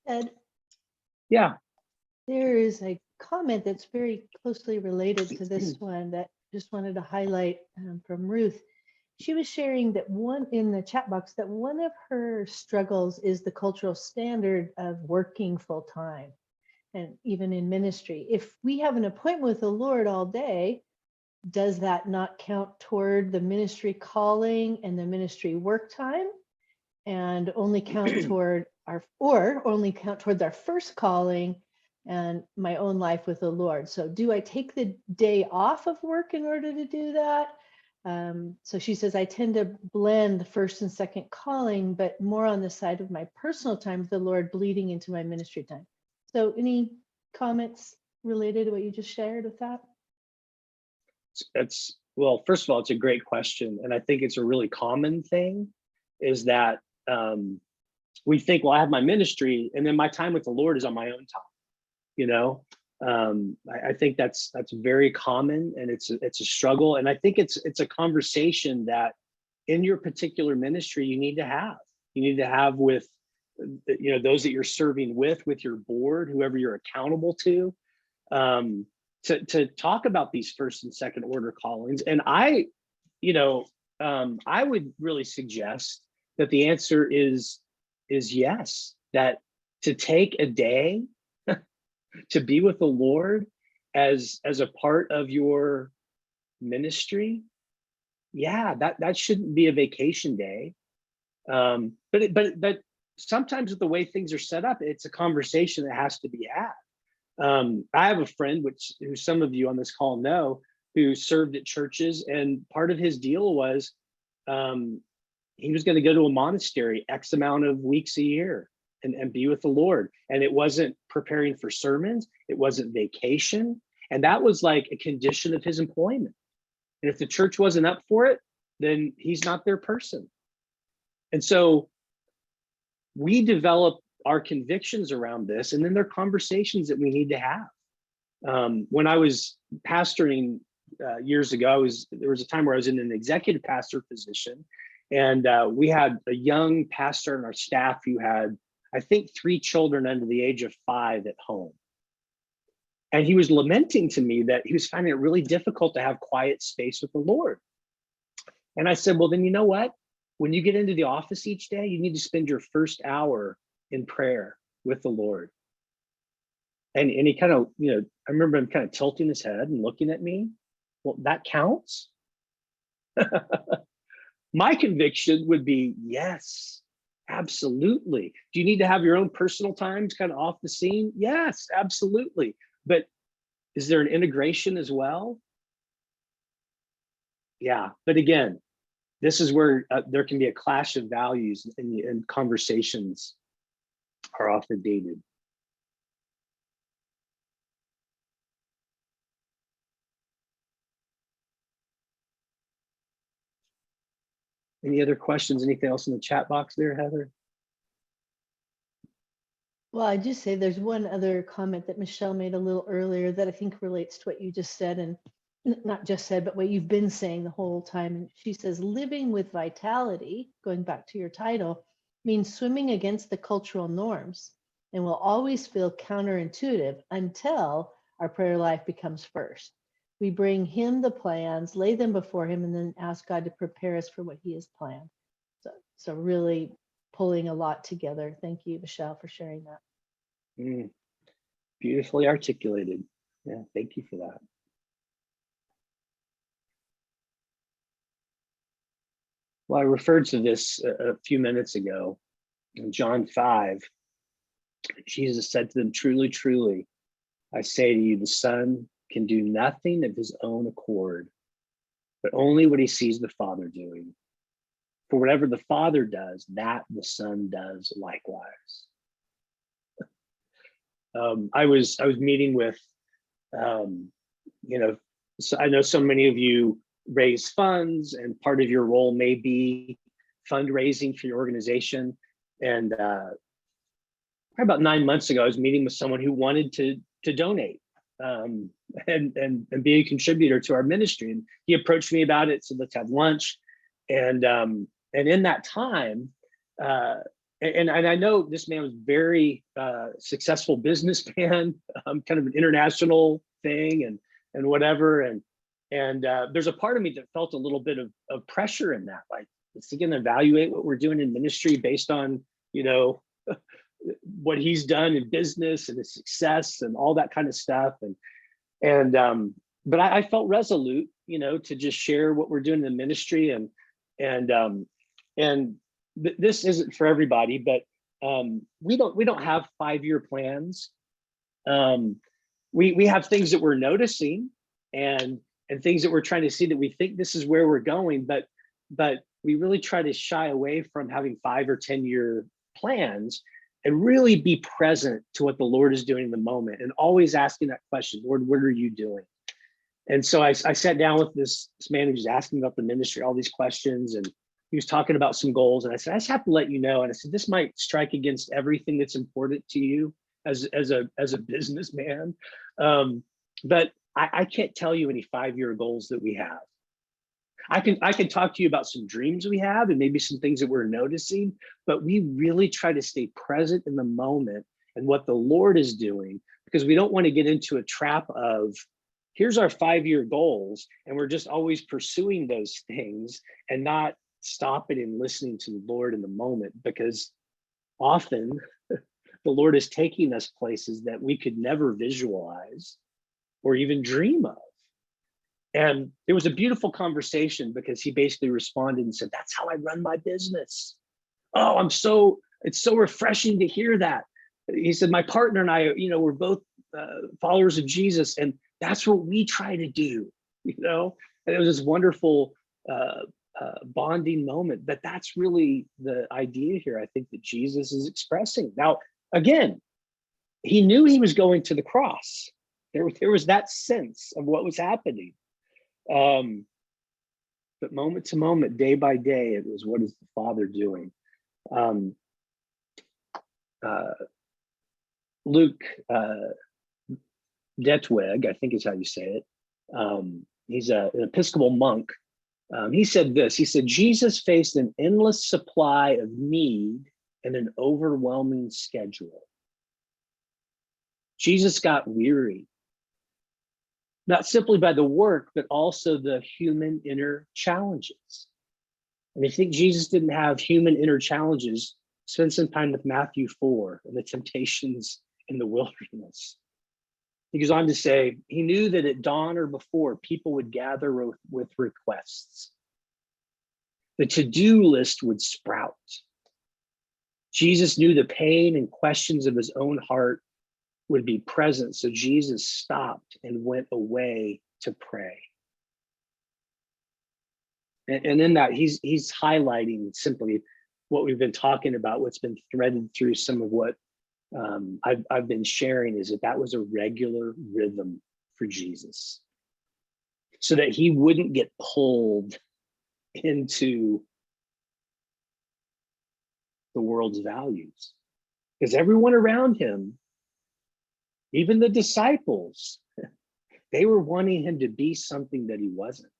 Ed, Yeah. there is a comment that's very closely related to this one that just wanted to highlight from Ruth. She was sharing that one in the chat box that one of her struggles is the cultural standard of working full time, and even in ministry. If we have an appointment with the Lord all day, does that not count toward the ministry calling and the ministry work time, and only count toward only count towards our first calling and my own life with the Lord? So do I take the day off of work in order to do that? So she says, I tend to blend the first and second calling, but more on the side of my personal time with the Lord bleeding into my ministry time. So any comments related to what you just shared with that? Well, first of all, it's a great question. And I think it's a really common thing is that we think, well, I have my ministry and then my time with the Lord is on my own time. I think that's very common, and it's a struggle. And I think it's a conversation that in your particular ministry you need to have with those that you're serving with your board, whoever you're accountable to talk about these first and second order callings. And I would really suggest that the answer is yes, that to take a day to be with the Lord as a part of your ministry, yeah, that shouldn't be a vacation day. But sometimes with the way things are set up, it's a conversation that has to be had. I have a friend, who some of you on this call know, who served at churches, and part of his deal was he was going to go to a monastery X amount of weeks a year and be with the Lord. And it wasn't preparing for sermons, it wasn't vacation. And that was like a condition of his employment. And if the church wasn't up for it, then he's not their person. And so we develop our convictions around this, and then there are conversations that we need to have. When I was pastoring years ago, there was a time where I was in an executive pastor position, and we had a young pastor on our staff who had, I think, 3 children under the age of 5 at home. And he was lamenting to me that he was finding it really difficult to have quiet space with the Lord. And I said, well, then you know what? When you get into the office each day, you need to spend your first hour in prayer with the Lord. And he kind of, I remember him kind of tilting his head and looking at me. Well, that counts? My conviction would be, yes, absolutely. Do you need to have your own personal times kind of off the scene? Yes, absolutely. But is there an integration as well? Yeah, but again, this is where there can be a clash of values, and conversations are often dated. Any other questions? Anything else in the chat box there, Heather? Well, I just say there's one other comment that Michelle made a little earlier that I think relates to what you just said, and not just said, but what you've been saying the whole time. And she says, living with vitality, going back to your title, means swimming against the cultural norms and will always feel counterintuitive until our prayer life becomes first. We bring him the plans, lay them before him, and then ask God to prepare us for what he has planned. So really pulling a lot together. Thank you, Michelle, for sharing that. Beautifully articulated. Yeah, thank you for that. Well, I referred to this a few minutes ago. In John 5, Jesus said to them, truly, truly, I say to you, the Son can do nothing of his own accord, but only what he sees the Father doing. For whatever the Father does, that the Son does likewise. I was meeting with, so I know so many of you raise funds, and part of your role may be fundraising for your organization. And about 9 months ago, I was meeting with someone who wanted to donate and be a contributor to our ministry. And he approached me about it, said, let's have lunch. And in that time, and I know this man was very successful businessman, kind of an international thing and whatever. And there's a part of me that felt a little bit of pressure in that, like, is he going to evaluate what we're doing in ministry based on, what he's done in business and his success and all that kind of stuff. But I felt resolute, to just share what we're doing in the ministry. This isn't for everybody, but we don't have 5-year plans. We have things that we're noticing and things that we're trying to see that we think this is where we're going, but we really try to shy away from having 5 or 10-year plans and really be present to what the Lord is doing in the moment, and always asking that question, Lord, what are you doing? And so I sat down with this man who was asking about the ministry, all these questions, and he was talking about some goals. And I said, I just have to let you know. And I said, this might strike against everything that's important to you as a businessman. But I can't tell you any 5-year goals that we have. I can talk to you about some dreams we have and maybe some things that we're noticing, but we really try to stay present in the moment and what the Lord is doing, because we don't want to get into a trap of, here's our 5-year goals, and we're just always pursuing those things and not stopping and listening to the Lord in the moment, because often the Lord is taking us places that we could never visualize or even dream of. And it was a beautiful conversation, because he basically responded and said, that's how I run my business. Oh, it's so refreshing to hear that. He said, my partner and I, we're both followers of Jesus, and that's what we try to do, and it was this wonderful bonding moment. But that's really the idea here, I think, that Jesus is expressing. Now, again, he knew he was going to the cross. There was that sense of what was happening. But moment to moment, day by day, it was, what is the Father doing? uh, Luke Detweg, I think is how you say it. He's an Episcopal monk. He said this. He said, Jesus faced an endless supply of need and an overwhelming schedule. Jesus got weary, not simply by the work, but also the human inner challenges. And if you think Jesus didn't have human inner challenges, spend some time with Matthew 4 and the temptations in the wilderness. He goes on to say, he knew that at dawn or before, people would gather with requests. The to-do list would sprout. Jesus knew the pain and questions of his own heart would be present. So Jesus stopped and went away to pray. And in that, he's highlighting simply what we've been talking about, what's been threaded through some of what I've been sharing, is that was a regular rhythm for Jesus, so that he wouldn't get pulled into the world's values. Because everyone around him, even the disciples, they were wanting him to be something that he wasn't.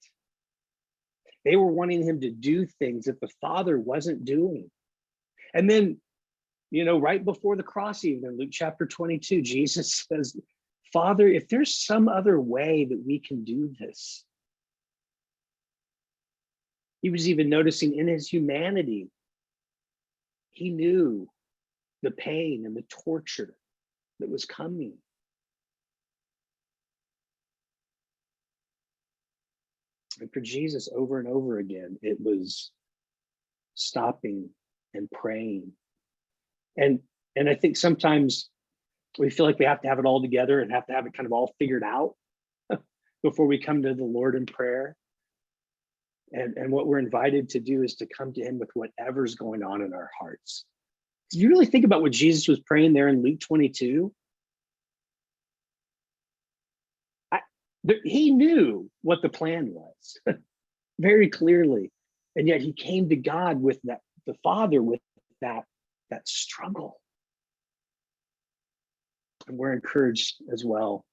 They were wanting him to do things that the Father wasn't doing. And then, right before the cross, even in Luke chapter 22, Jesus says, Father, if there's some other way that we can do this. He was even noticing in his humanity, he knew the pain and the torture that was coming. And for Jesus, over and over again, it was stopping and praying. And I think sometimes we feel like we have to have it all together and have to have it kind of all figured out before we come to the Lord in prayer. And what we're invited to do is to come to him with whatever's going on in our hearts. Do you really think about what Jesus was praying there in Luke 22? He knew what the plan was very clearly. And yet he came to God with that, the Father with that struggle. And we're encouraged as well.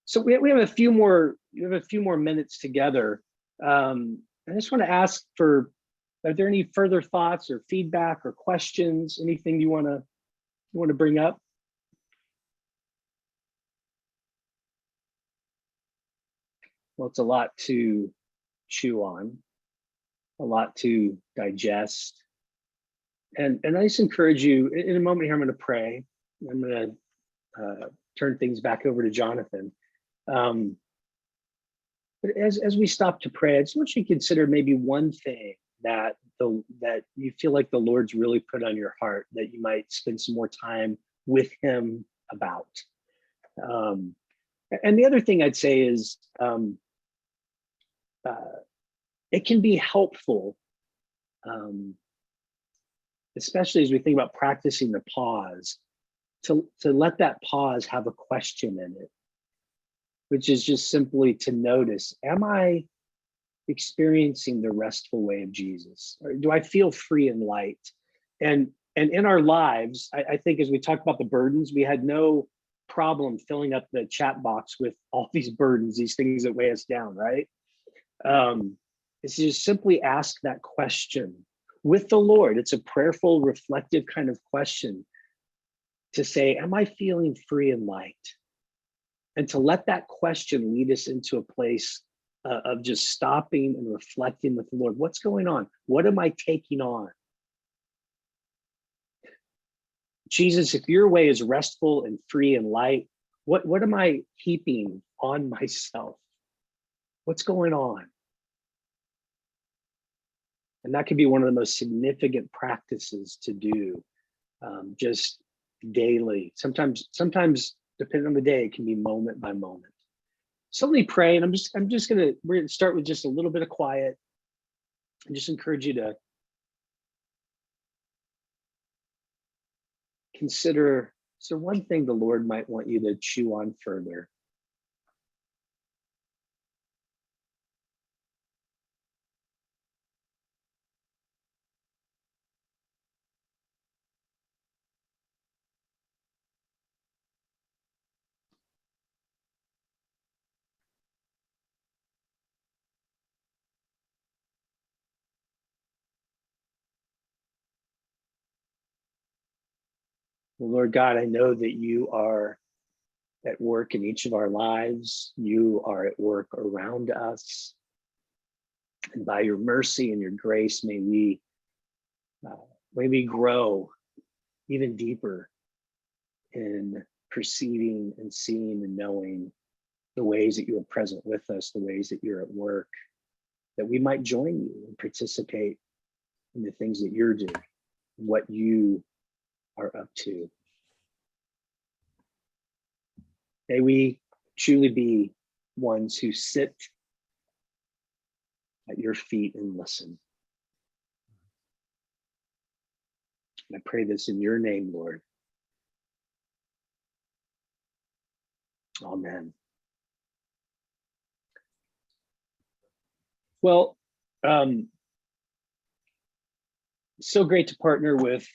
So we have a few more minutes together. I just want to ask are there any further thoughts or feedback or questions? Anything you want to bring up? Well, it's a lot to chew on, a lot to digest. And I just encourage you, in a moment here, I'm going to pray. I'm going to turn things back over to Jonathan. But as we stop to pray, I just want you to consider maybe one thing that you feel like the Lord's really put on your heart that you might spend some more time with him about. And the other thing I'd say is it can be helpful, especially as we think about practicing the pause, to let that pause have a question in it, which is just simply to notice, am I experiencing the restful way of Jesus? Or do I feel free and light? And in our lives, I think as we talked about the burdens, we had no problem filling up the chat box with all these burdens, these things that weigh us down, right? It's just simply ask that question with the Lord. It's a prayerful, reflective kind of question to say, am I feeling free and light? And to let that question lead us into a place of just stopping and reflecting with the Lord. What's going on? What am I taking on? Jesus, if your way is restful and free and light, what am I heaping on myself? What's going on? And that could be one of the most significant practices to do, just daily. Sometimes, depending on the day, it can be moment by moment. So let me pray, and we're gonna start with just a little bit of quiet, and just encourage you to consider, is there one thing the Lord might want you to chew on further? Well, Lord God, I know that you are at work in each of our lives. You are at work around us. And by your mercy and your grace, may we grow even deeper in perceiving and seeing and knowing the ways that you are present with us, the ways that you're at work, that we might join you and participate in the things that you're doing, what you are up to. May we truly be ones who sit at your feet and listen. And I pray this in your name, Lord. Amen. Well, so great to partner with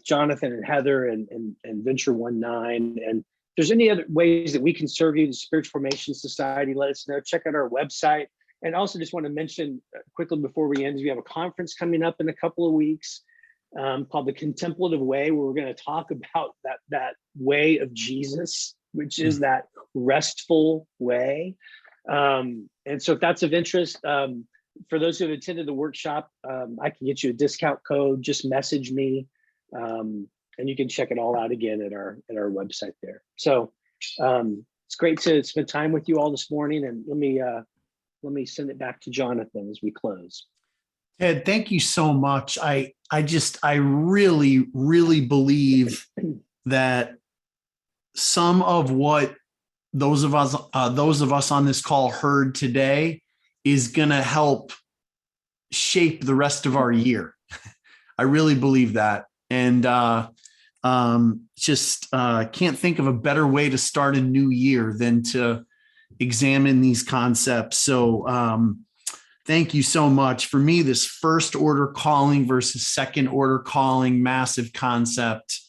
Jonathan and Heather and Venture 19. And if there's any other ways that we can serve you, the Spiritual Formation Society, let us know. Check out our website. And also just want to mention quickly before we end, we have a conference coming up in a couple of weeks called the Contemplative Way, where we're going to talk about that way of Jesus, which is that restful way. And so if that's of interest, for those who have attended the workshop, I can get you a discount code. Just message me, and you can check it all out again at our website there. So it's great to spend time with you all this morning. And let me send it back to Jonathan as we close. Ted, thank you so much. I really, really believe that some of what those of us on this call heard today is going to help shape the rest of our year. I really believe that. And can't think of a better way to start a new year than to examine these concepts. So thank you so much. For me, this first order calling versus second order calling, massive concept,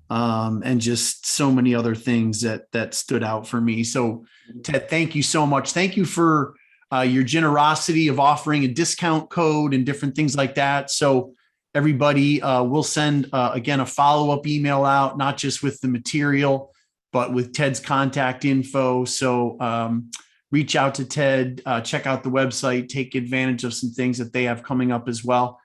and just so many other things that stood out for me. So Ted, thank you so much. Thank you for your generosity of offering a discount code and different things like that. So everybody, will send, again, a follow-up email out, not just with the material, but with Ted's contact info. So reach out to Ted, check out the website, take advantage of some things that they have coming up as well.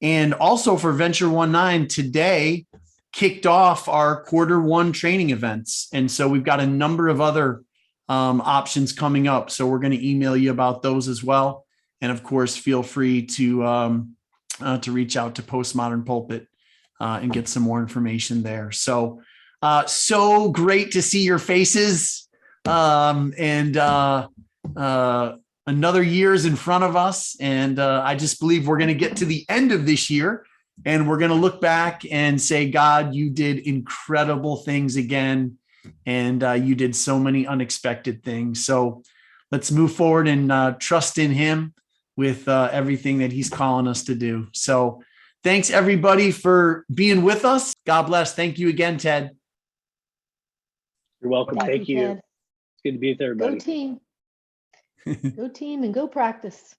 And also for Venture 19, today kicked off our Q1 training events. And so we've got a number of other options coming up. So we're going to email you about those as well. And of course, feel free to reach out to Postmodern Pulpit and get some more information there. So great to see your faces. Another year is in front of us. And I just believe we're going to get to the end of this year and we're going to look back and say, God, you did incredible things again. And you did so many unexpected things. So let's move forward and trust in him with everything that he's calling us to do. So thanks everybody for being with us. God bless. Thank you again, Ted. You're welcome. Thank you. Ted. It's good to be with everybody. Go team. Go team and go practice.